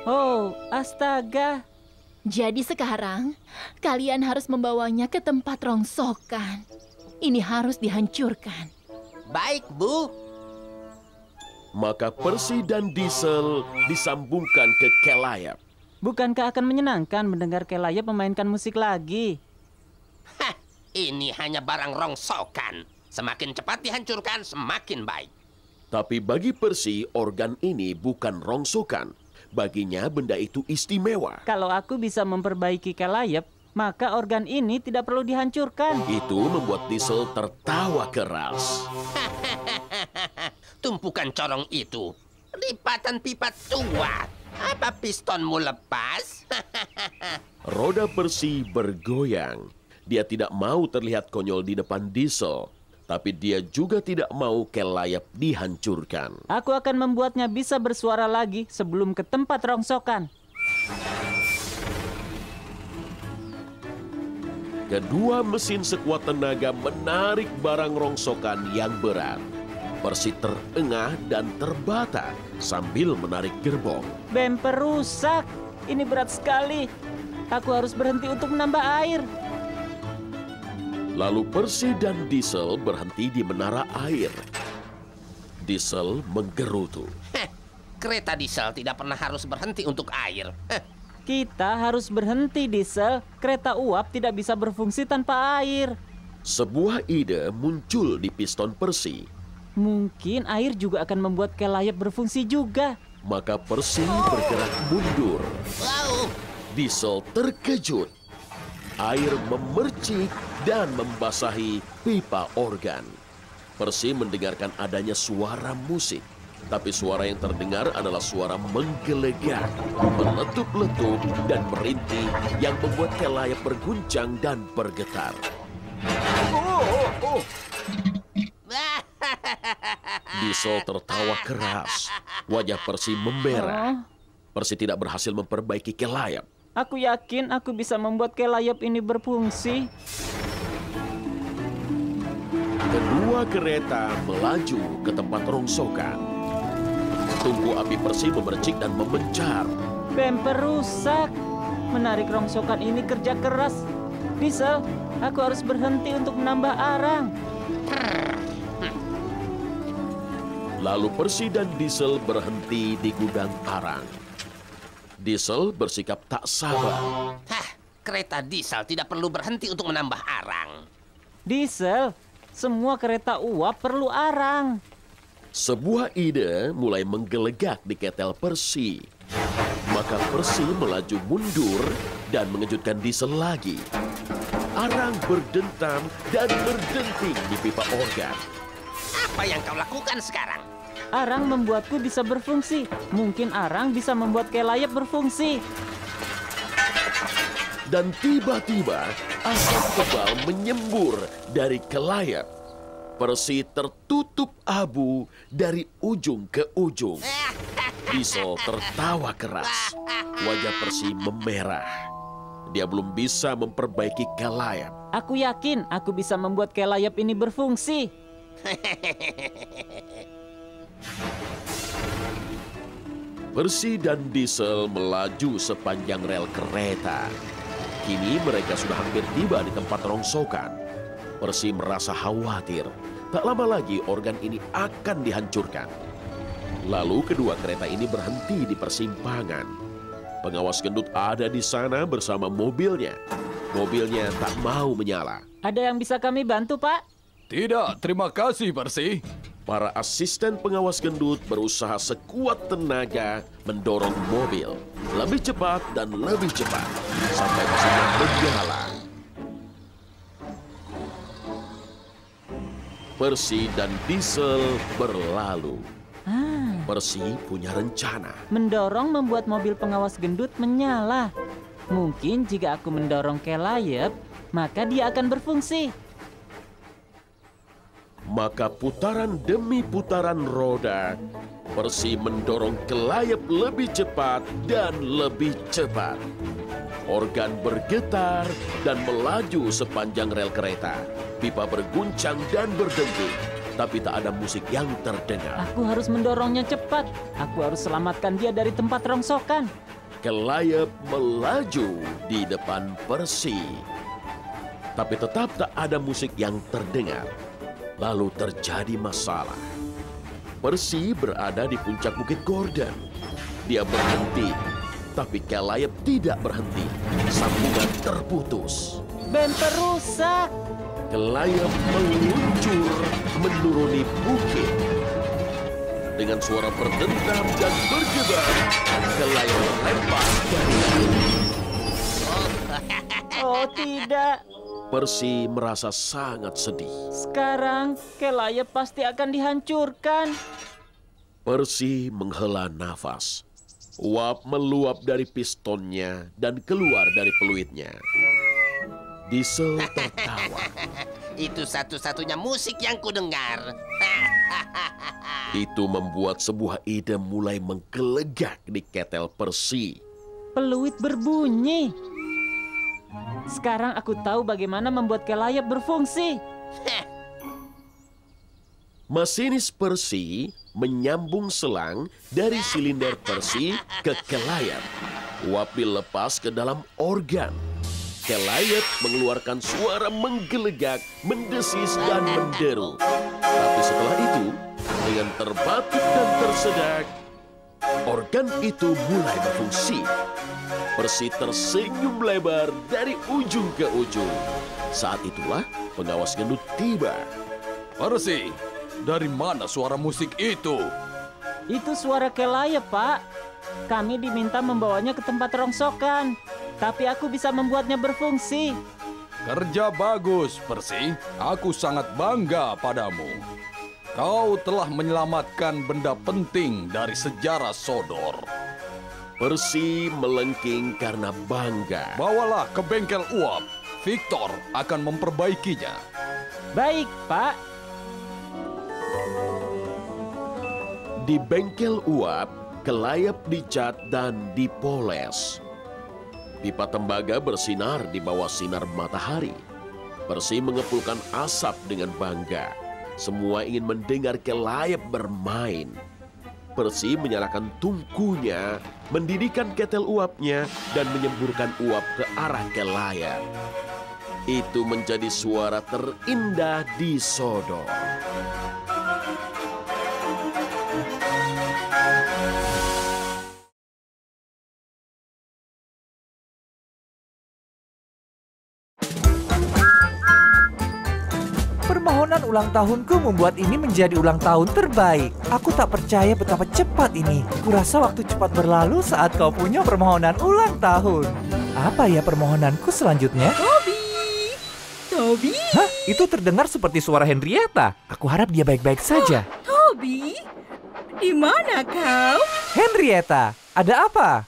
Oh, astaga. Jadi sekarang, kalian harus membawanya ke tempat rongsokan. Ini harus dihancurkan. Baik, Bu. Maka Percy dan Diesel disambungkan ke Kelayap. Bukankah akan menyenangkan mendengar Kelayap memainkan musik lagi? Hah, ini hanya barang rongsokan. Semakin cepat dihancurkan, semakin baik. Tapi bagi Percy, organ ini bukan rongsokan. Baginya benda itu istimewa. Kalau aku bisa memperbaiki Kelayap, maka organ ini tidak perlu dihancurkan. Itu membuat Diesel tertawa keras. Tumpukan corong itu. Lipatan pipa tua. Apa pistonmu lepas? Roda Percy bergoyang. Dia tidak mau terlihat konyol di depan Diesel. Tapi dia juga tidak mau Kelayap dihancurkan. Aku akan membuatnya bisa bersuara lagi sebelum ke tempat rongsokan. Kedua mesin sekuat tenaga menarik barang rongsokan yang berat. Percy terengah dan terbata sambil menarik gerbong. Bemper rusak. Ini berat sekali. Aku harus berhenti untuk menambah air. Lalu Percy dan Diesel berhenti di menara air. Diesel menggerutu. Heh, kereta diesel tidak pernah harus berhenti untuk air. Kita harus berhenti, Diesel. Kereta uap tidak bisa berfungsi tanpa air. Sebuah ide muncul di piston Percy. Mungkin air juga akan membuat Kelayap berfungsi juga. Maka Percy bergerak mundur. Wow. Diesel terkejut. Air memercik dan membasahi pipa organ. Percy mendengarkan adanya suara musik. Tapi suara yang terdengar adalah suara menggelegak, meletup-letup, dan merintih yang membuat kelayap berguncang dan bergetar. Diesel tertawa keras. Wajah Percy memerah. Percy tidak berhasil memperbaiki kelayap. Aku yakin aku bisa membuat kelayap ini berfungsi. Kedua kereta melaju ke tempat rongsokan. Tungku api Percy memercik dan memencar. Bemper rusak. Menarik rongsokan ini kerja keras. Diesel, aku harus berhenti untuk menambah arang. Lalu Percy dan Diesel berhenti di gudang arang. Diesel bersikap tak sabar. Kereta diesel tidak perlu berhenti untuk menambah arang. Diesel, semua kereta uap perlu arang. Sebuah ide mulai menggelegak di ketel Percy. Maka Percy melaju mundur dan mengejutkan Diesel lagi. Arang berdentam dan berdenting di pipa organ. Apa yang kau lakukan sekarang? Arang membuatku bisa berfungsi. Mungkin arang bisa membuat kelayap berfungsi. Dan tiba-tiba asap tebal menyembur dari kelayap. Percy tertutup abu dari ujung ke ujung. Diesel tertawa keras. Wajah Percy memerah. Dia belum bisa memperbaiki kelayap. Aku yakin aku bisa membuat kelayap ini berfungsi. Percy dan Diesel melaju sepanjang rel kereta. Kini mereka sudah hampir tiba di tempat rongsokan. Percy merasa khawatir. Tak lama lagi organ ini akan dihancurkan. Lalu kedua kereta ini berhenti di persimpangan. Pengawas gendut ada di sana bersama mobilnya. Mobilnya tak mau menyala. Ada yang bisa kami bantu, Pak? Tidak, terima kasih, Percy. Para asisten pengawas gendut berusaha sekuat tenaga mendorong mobil. Lebih cepat dan lebih cepat. Sampai mesinnya menyala. Percy dan Diesel berlalu. Percy punya rencana. Mendorong membuat mobil pengawas gendut menyala. Mungkin jika aku mendorong kelayap, maka dia akan berfungsi. Maka putaran demi putaran roda, Percy mendorong kelayap lebih cepat dan lebih cepat. Organ bergetar dan melaju sepanjang rel kereta. Pipa berguncang dan berdenting, tapi tak ada musik yang terdengar. Aku harus mendorongnya cepat. Aku harus selamatkan dia dari tempat rongsokan. Kelayap melaju di depan Percy. Tapi tetap tak ada musik yang terdengar. Lalu terjadi masalah. Percy berada di puncak Bukit Gordon. Dia berhenti, tapi kelayap tidak berhenti. Sambungan terputus. Bemper rusak. Kelayap meluncur menuruni bukit. Dengan suara berdentang dan bergebar, kelayap melempar dari langit. Oh tidak. Percy merasa sangat sedih. Sekarang kelayap pasti akan dihancurkan. Percy menghela nafas. Uap meluap dari pistonnya dan keluar dari peluitnya. Diesel tertawa. Itu satu-satunya musik yang kudengar. Itu membuat sebuah ide mulai menggelegak di ketel Percy. Peluit berbunyi. Sekarang aku tahu bagaimana membuat kelayap berfungsi. Masinis Percy menyambung selang dari silinder Percy ke kelayap. Uap dilepas ke dalam organ. Kelayap mengeluarkan suara menggelegak, mendesis dan menderu. Tapi setelah itu, dengan terbatuk dan tersedak, organ itu mulai berfungsi. Percy tersenyum lebar dari ujung ke ujung. Saat itulah pengawas gendut tiba. Percy, dari mana suara musik itu? Itu suara kelayap, Pak. Kami diminta membawanya ke tempat rongsokan. Tapi aku bisa membuatnya berfungsi. Kerja bagus, Percy. Aku sangat bangga padamu. Kau telah menyelamatkan benda penting dari sejarah Sodor. Percy melengking karena bangga. Bawalah ke bengkel uap. Victor akan memperbaikinya. Baik, Pak. Di bengkel uap, kelayap dicat dan dipoles. Pipa tembaga bersinar di bawah sinar matahari. Percy mengepulkan asap dengan bangga. Semua ingin mendengar kelayap bermain. Percy menyalakan tungkunya, mendidihkan ketel uapnya, dan menyemburkan uap ke arah kelayap. Itu menjadi suara terindah di Sodor. Permohonan ulang tahunku membuat ini menjadi ulang tahun terbaik. Aku tak percaya betapa cepat ini. Kurasa waktu cepat berlalu saat kau punya permohonan ulang tahun. Apa ya permohonanku selanjutnya? Toby? Hah? Itu terdengar seperti suara Henrietta. Aku harap dia baik-baik saja. Toby? Di mana kau? Henrietta, ada apa?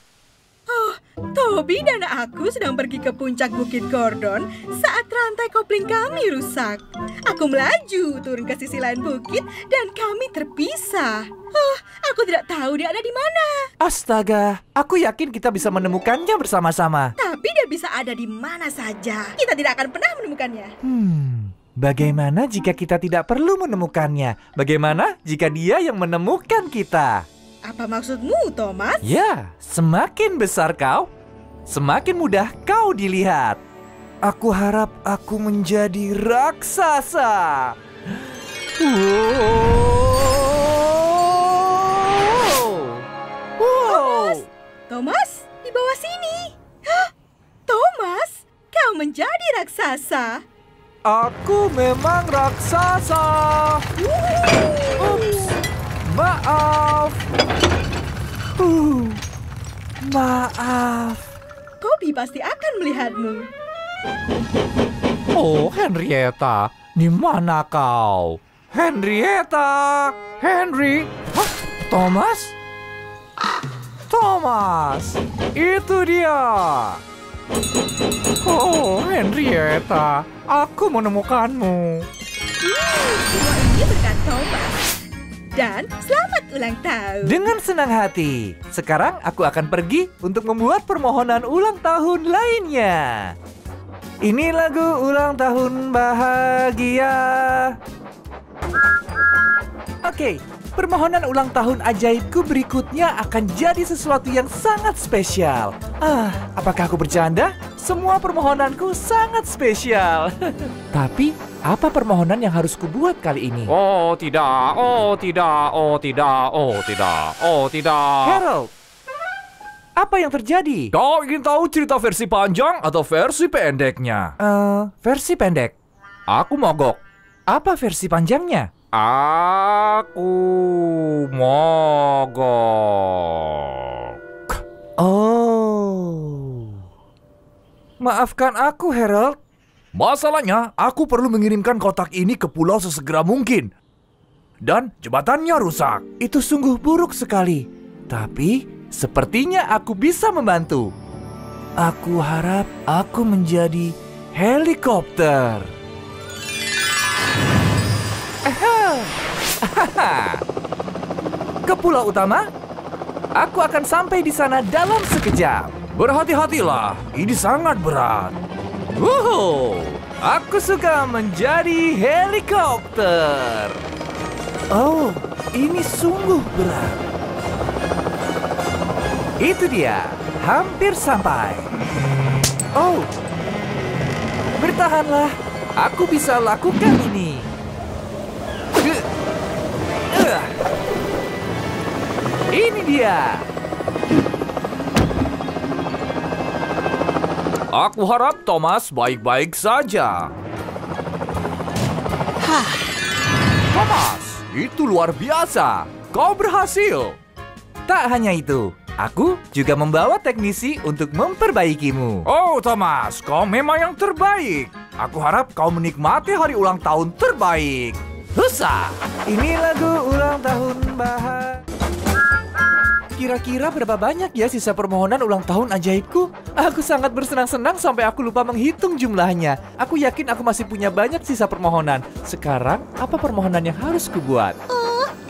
Oh, Toby dan aku sedang pergi ke puncak Bukit Gordon saat rantai kopling kami rusak. Aku melaju turun ke sisi lain bukit dan kami terpisah. Oh, aku tidak tahu dia ada di mana. Astaga, aku yakin kita bisa menemukannya bersama-sama. Tapi dia bisa ada di mana saja. Kita tidak akan pernah menemukannya. Bagaimana jika kita tidak perlu menemukannya? Bagaimana jika dia yang menemukan kita? Apa maksudmu, Thomas? Ya, semakin besar kau, semakin mudah kau dilihat. Aku harap aku menjadi raksasa. Wow. Thomas, di bawah sini. Hah? Thomas, kau menjadi raksasa. Aku memang raksasa. Ups, maaf. Maaf. Toby pasti akan melihatmu. Oh, Henrietta, di mana kau? Henrietta, Henry, hah? Thomas? Thomas, itu dia. Oh, Henrietta, aku menemukanmu. Semua ini berkat Thomas. Dan selamat ulang tahun. Dengan senang hati. Sekarang aku akan pergi untuk membuat permohonan ulang tahun lainnya. Ini lagu ulang tahun bahagia. Oke, permohonan ulang tahun ajaibku berikutnya akan jadi sesuatu yang sangat spesial. Apakah aku bercanda? Semua permohonanku sangat spesial. Tapi, apa permohonan yang harus kubuat kali ini? Oh tidak, oh tidak, oh tidak, oh tidak, oh tidak. Harold, apa yang terjadi? Kau ingin tahu cerita versi panjang atau versi pendeknya? Versi pendek. Aku mogok. Apa versi panjangnya? Aku mogok. Oh. Maafkan aku, Harold. Masalahnya, aku perlu mengirimkan kotak ini ke pulau sesegera mungkin. Dan jembatannya rusak. Itu sungguh buruk sekali. Tapi, sepertinya aku bisa membantu. Aku harap aku menjadi helikopter. Ke pulau utama? Aku akan sampai di sana dalam sekejap. Berhati-hatilah, ini sangat berat. Wow, aku suka menjadi helikopter. Oh, ini sungguh berat. Itu dia, hampir sampai. Oh, bertahanlah, aku bisa lakukan ini. Ini dia. Aku harap Thomas baik-baik saja. Thomas, itu luar biasa. Kau berhasil. Tak hanya itu, aku juga membawa teknisi untuk memperbaikimu. Oh, Thomas, kau memang yang terbaik. Aku harap kau menikmati hari ulang tahun terbaik. Husa! Ini lagu ulang tahun bahagia. Kira-kira berapa banyak ya sisa permohonan ulang tahun ajaibku? Aku sangat bersenang-senang sampai aku lupa menghitung jumlahnya. Aku yakin aku masih punya banyak sisa permohonan. Sekarang, apa permohonan yang harus kubuat?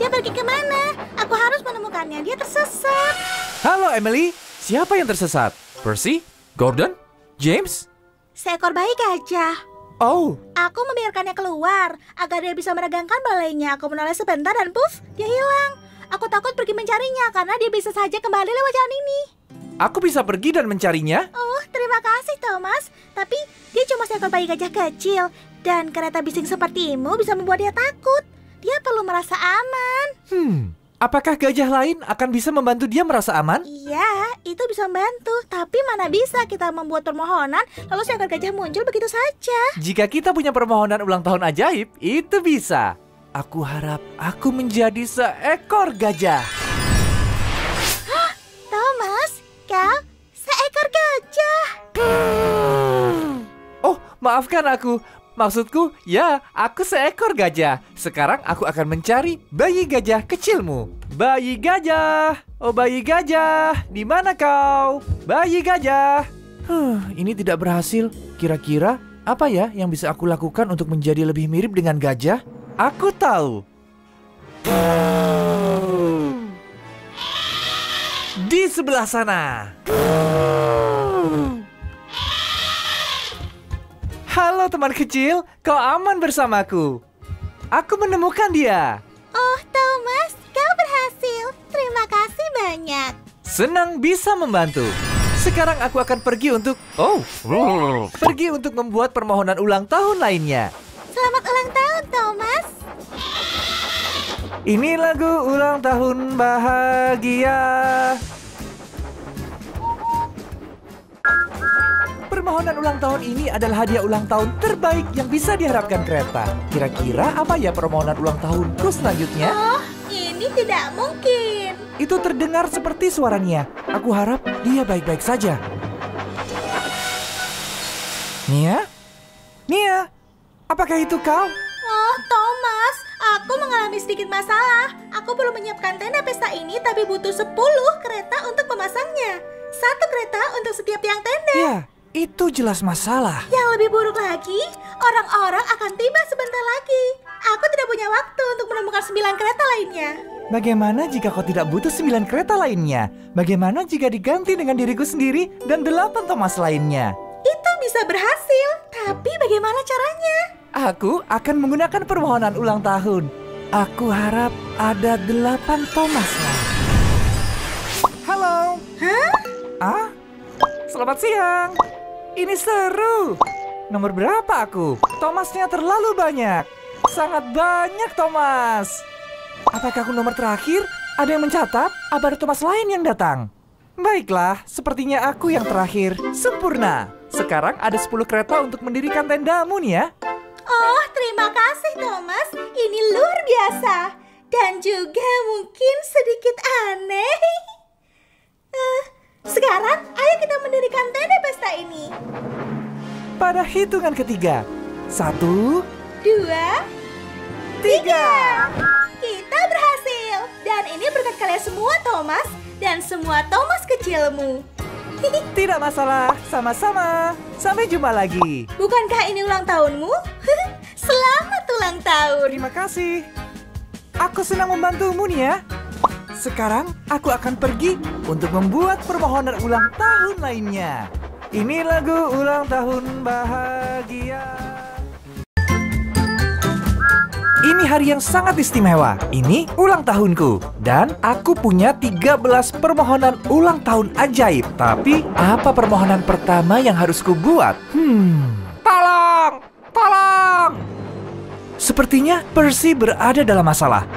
Dia pergi kemana? Aku harus menemukannya, dia tersesat. Halo Emily, siapa yang tersesat? Percy? Gordon? James? Seekor bayi gajah. Oh, Aku membiarkannya keluar agar dia bisa meregangkan balainya. Aku menoleh sebentar dan puff, dia hilang. Aku takut pergi mencarinya karena dia bisa saja kembali lewat jalan ini. aku bisa pergi dan mencarinya? Terima kasih Thomas. Tapi dia cuma seekor bayi gajah kecil. Dan kereta bising sepertimu bisa membuat dia takut. Dia perlu merasa aman. Apakah gajah lain akan bisa membantu dia merasa aman? Iya, itu bisa membantu. Tapi mana bisa kita membuat permohonan lalu seekor gajah muncul begitu saja. Jika kita punya permohonan ulang tahun ajaib, itu bisa. Aku harap aku menjadi seekor gajah. Thomas, kau seekor gajah. Oh, maafkan aku. Maksudku, ya, aku seekor gajah. Sekarang aku akan mencari bayi gajah kecilmu. Bayi gajah, oh bayi gajah, di mana kau? Bayi gajah. Ini tidak berhasil. Kira-kira apa ya yang bisa aku lakukan untuk menjadi lebih mirip dengan gajah? Aku tahu. Di sebelah sana. Halo teman kecil, kau aman bersamaku. Aku menemukan dia. Oh Thomas, kau berhasil. Terima kasih banyak. Senang bisa membantu. Sekarang aku akan pergi untuk pergi untuk membuat permohonan ulang tahun lainnya. Selamat ulang tahun Thomas. Ini lagu ulang tahun bahagia. Permohonan ulang tahun ini adalah hadiah ulang tahun terbaik yang bisa diharapkan kereta. Kira-kira apa ya permohonan ulang tahunku selanjutnya? Ini tidak mungkin. Itu terdengar seperti suaranya. Aku harap dia baik-baik saja. Nia? Nia? Apakah itu kau? Oh Thomas, aku mengalami sedikit masalah. Aku perlu menyiapkan tenda pesta ini tapi butuh 10 kereta untuk memasangnya. 1 kereta untuk setiap tiang tenda. Ya, itu jelas masalah. Yang lebih buruk lagi, orang-orang akan tiba sebentar lagi. Aku tidak punya waktu untuk menemukan 9 kereta lainnya. Bagaimana jika kau tidak butuh 9 kereta lainnya? Bagaimana jika diganti dengan diriku sendiri dan 8 Thomas lainnya? Itu bisa berhasil, tapi bagaimana caranya? Aku akan menggunakan permohonan ulang tahun. Aku harap ada 8 Thomas lain. Halo. Hah? Selamat siang. Ini seru. Nomor berapa aku? Thomasnya terlalu banyak. Sangat banyak Thomas. Apakah aku nomor terakhir? Ada yang mencatat? Apa ada Thomas lain yang datang? Baiklah, sepertinya aku yang terakhir. Sempurna. Sekarang ada 10 kereta untuk mendirikan tendamu nih ya. Oh, terima kasih Thomas. Ini luar biasa. Dan juga mungkin sedikit aneh. Sekarang, ayo kita mendirikan tenda pesta ini. Pada hitungan ketiga. 1, 2, 3. Kita berhasil. Dan ini berkat kalian semua Thomas. Dan semua Thomas kecilmu. Tidak masalah, sama-sama. Sampai jumpa lagi. Bukankah ini ulang tahunmu? Selamat ulang tahun. Terima kasih. Aku senang membantumu nih ya. Sekarang aku akan pergi untuk membuat permohonan ulang tahun lainnya. Ini lagu ulang tahun bahagia. Ini hari yang sangat istimewa. Ini ulang tahunku. Dan aku punya 13 permohonan ulang tahun ajaib. Tapi apa permohonan pertama yang harus kubuat? Tolong! Tolong! Sepertinya Percy berada dalam masalah.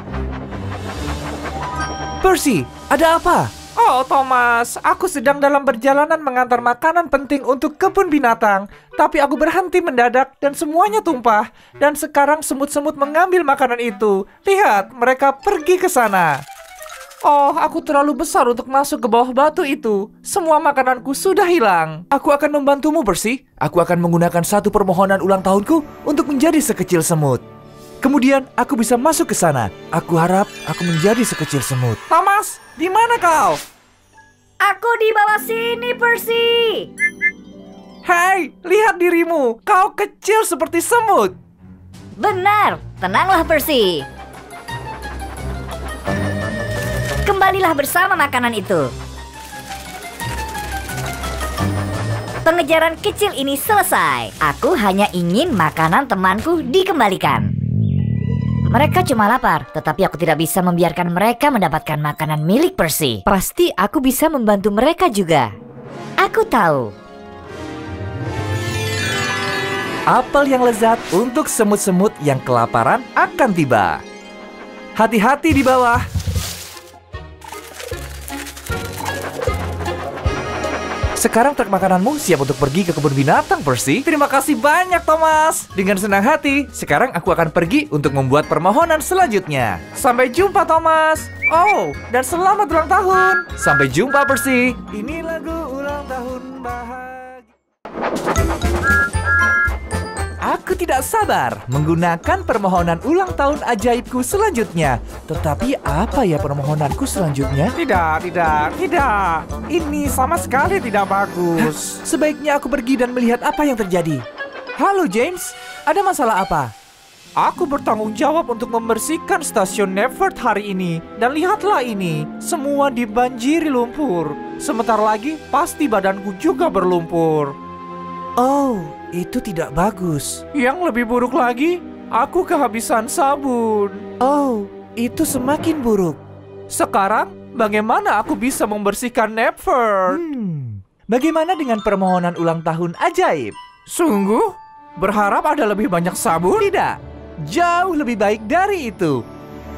Percy, ada apa? Oh, Thomas, aku sedang dalam perjalanan mengantar makanan penting untuk kebun binatang. Tapi aku berhenti mendadak dan semuanya tumpah. Dan sekarang semut-semut mengambil makanan itu. Lihat, mereka pergi ke sana. Oh, aku terlalu besar untuk masuk ke bawah batu itu. Semua makananku sudah hilang. Aku akan membantumu, Percy. Aku akan menggunakan 1 permohonan ulang tahunku untuk menjadi sekecil semut. Kemudian aku bisa masuk ke sana. Aku harap aku menjadi sekecil semut. Thomas, di mana kau? Aku di bawah sini, Percy. Hei, lihat dirimu. Kau kecil seperti semut. Benar, tenanglah Percy. Kembalilah bersama makanan itu. Pengejaran kecil ini selesai. Aku hanya ingin makanan temanku dikembalikan. Mereka cuma lapar, tetapi aku tidak bisa membiarkan mereka mendapatkan makanan milik Percy. Pasti aku bisa membantu mereka juga. Aku tahu. Apel yang lezat untuk semut-semut yang kelaparan akan tiba. Hati-hati di bawah. Sekarang truk makananmu siap untuk pergi ke kebun binatang, Percy. Terima kasih banyak, Thomas. Dengan senang hati, sekarang aku akan pergi untuk membuat permohonan selanjutnya. Sampai jumpa, Thomas. Oh, dan selamat ulang tahun. Sampai jumpa, Percy. Ini lagu ulang tahun bahagia. Aku tidak sabar menggunakan permohonan ulang tahun ajaibku selanjutnya. Tetapi apa ya permohonanku selanjutnya? Tidak. Ini sama sekali tidak bagus. Sebaiknya aku pergi dan melihat apa yang terjadi. Halo James, ada masalah apa? Aku bertanggung jawab untuk membersihkan stasiun Nevert hari ini. Dan lihatlah ini, semua dibanjiri lumpur. Sebentar lagi pasti badanku juga berlumpur. Oh, itu tidak bagus. Yang lebih buruk lagi, aku kehabisan sabun. Oh, itu semakin buruk. Sekarang, bagaimana aku bisa membersihkan Nevert? Bagaimana dengan permohonan ulang tahun ajaib? Sungguh? Berharap ada lebih banyak sabun? Tidak, jauh lebih baik dari itu.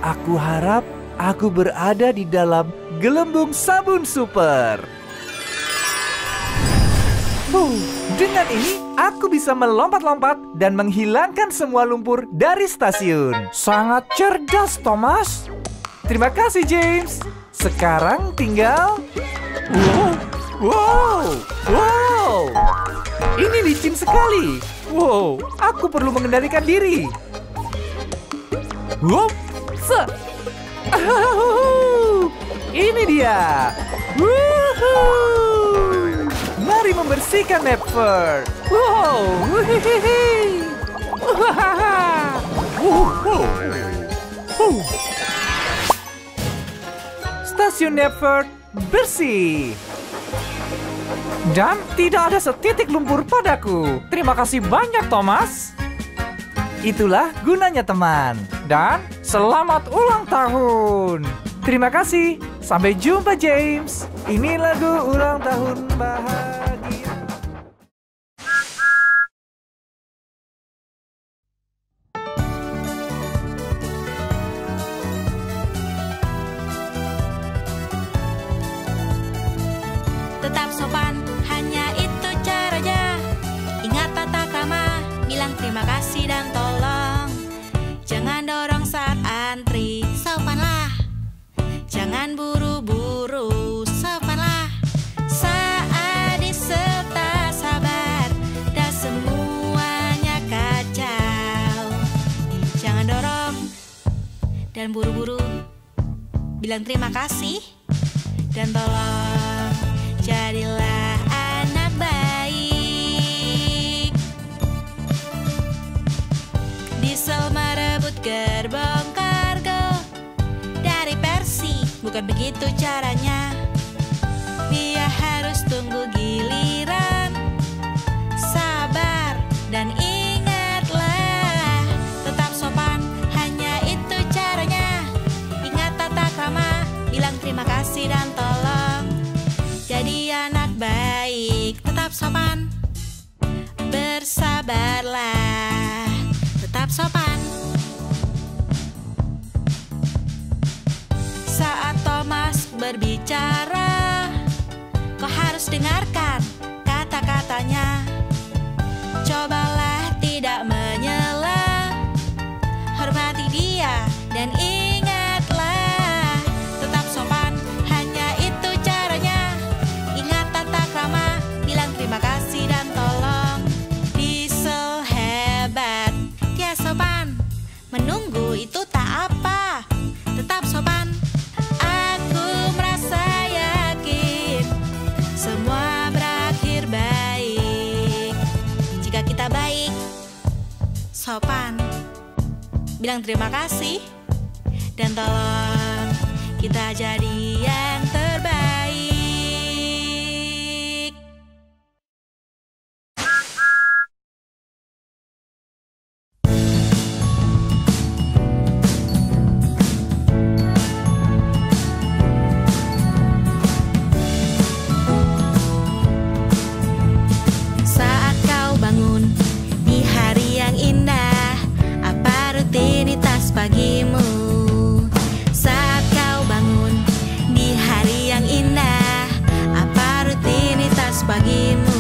Aku harap aku berada di dalam gelembung sabun super. Dengan ini, aku bisa melompat-lompat dan menghilangkan semua lumpur dari stasiun. Sangat cerdas, Thomas. Terima kasih, James. Sekarang tinggal... Wow! Ini licin sekali. Wow, aku perlu mengendalikan diri. Ini dia. Mari membersihkan Nevert. Stasiun Nevert bersih. Dan tidak ada setitik lumpur padaku. Terima kasih banyak, Thomas. Itulah gunanya teman. Dan selamat ulang tahun. Terima kasih. Sampai jumpa, James. Ini lagu ulang tahun bahagia. Tetap sopan, hanya itu caranya. Ingat tata krama, bilang terima kasih dan tolong. Jangan dorong saat antri, sopanlah. Jangan buru-buru, sopanlah. Saat diserta sabar, dan semuanya kacau. Jangan dorong dan buru-buru, bilang terima kasih dan tolong. Jadilah anak baik. Diesel merebut gerbong kargo dari Percy. Bukan begitu caranya. Dia harus tunggu giliran. Sabar dan ingatlah, tetap sopan, hanya itu caranya. Ingat tata krama, bilang terima kasih dan tolong. Jadi anak baik, tetap sopan. Bersabarlah, tetap sopan. Saat Thomas berbicara, kau harus dengarkan kata-katanya. Cobalah tidak menyela, hormati dia dan ingatlah, tetap sopan, hanya itu caranya. Ingat tata krama, bilang terima kasih dan tolong. Diesel hebat, dia sopan, menurut bilang terima kasih. Dan tolong kita jadi yang terbaik. Saat kau bangun di hari yang indah, apa rutinitas pagimu? Saat kau bangun di hari yang indah, apa rutinitas pagimu?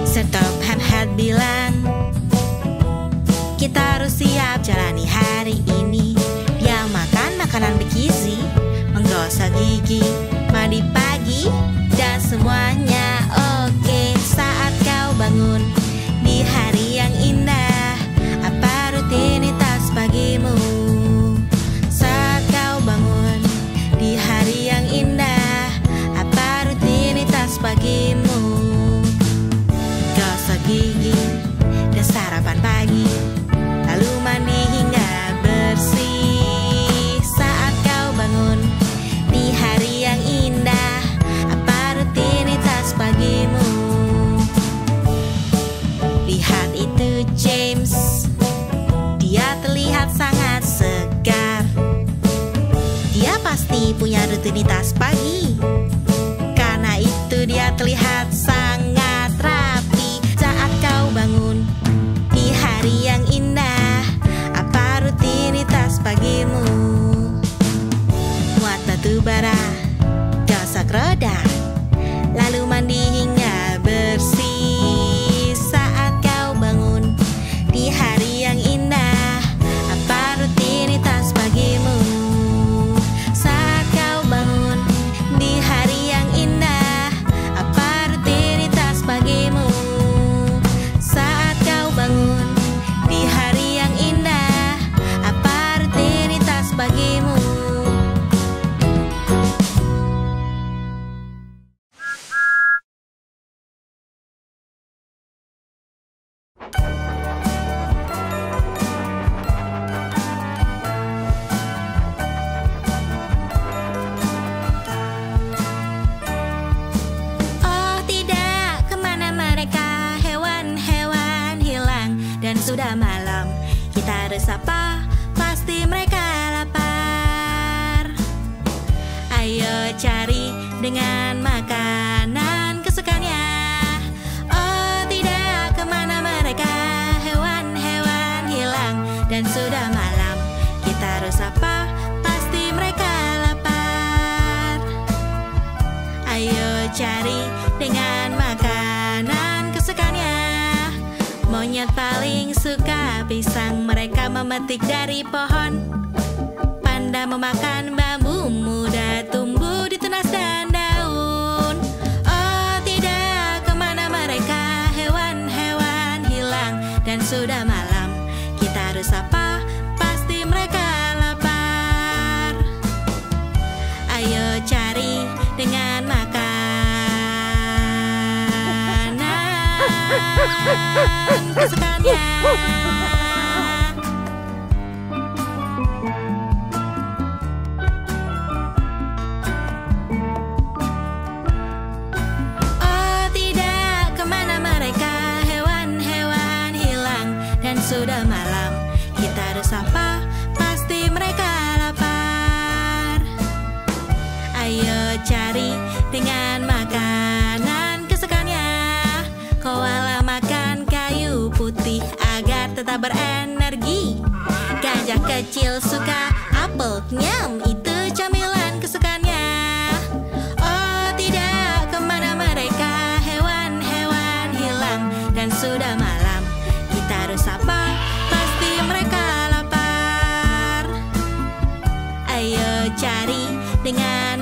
Stop Hamhead bilang, kita harus siap jalani hari ini. Dia makan makanan bergizi, menggosok gigi, mandi pagi, dan semuanya oke. Saat kau bangun di hari yang indah, apa rutinitas pagimu? Saat kau bangun di hari yang indah, apa rutinitas pagimu? Gosok gigi dan sarapan pagi, lalu mandi hingga bersih. Saat kau bangun di hari yang indah, apa rutinitas pagimu? Lihat itu James, dia terlihat sangat segar. Dia pasti punya rutinitas pagi, karena itu dia terlihat sangat rapi. Saat kau bangun di hari yang indah, apa rutinitas pagimu? Muat batu bara, gosok roda, lalu mandi hingga bersih. Saat kau bangun di hari yang indah, apa rutinitas pagimu? Saat kau bangun di hari yang indah, apa rutinitas pagimu? Saat kau bangun di hari yang indah, apa rutinitas pagimu? Oh tidak, kemana mereka? Hewan-hewan hilang dan sudah malam. Kita harus apa? Pasti mereka lapar. Ayo cari dengan makanan kesukaannya. Oh tidak, kemana mereka? Hewan-hewan hilang dan sudah malam. Kita harus apa? Pasti mereka lapar. Ayo cari dengan makanan kesukaannya. Monyet paling suka pisang, mereka memetik dari pohon. Panda memakan bambu muda, tumbuh di tunas dan daun. Oh tidak, kemana mereka? Hewan-hewan hilang dan sudah malam. Kita harus apa? Pasti mereka lapar. Ayo cari dengan makanan kesukaannya. Oh tidak, kemana mereka? Hewan-hewan hilang dan sudah malam. Kita harus apa? Pasti mereka lapar. Ayo cari dengan makanan kesukaannya. Koala makan kayu putih agar tetap berenergi. Gajah kecil suka apel, nyam, itu camilan kesukaannya. Oh tidak, kemana mereka? Hewan-hewan hilang dan sudah malam. Kita harus apa? Pasti mereka lapar. Ayo cari dengan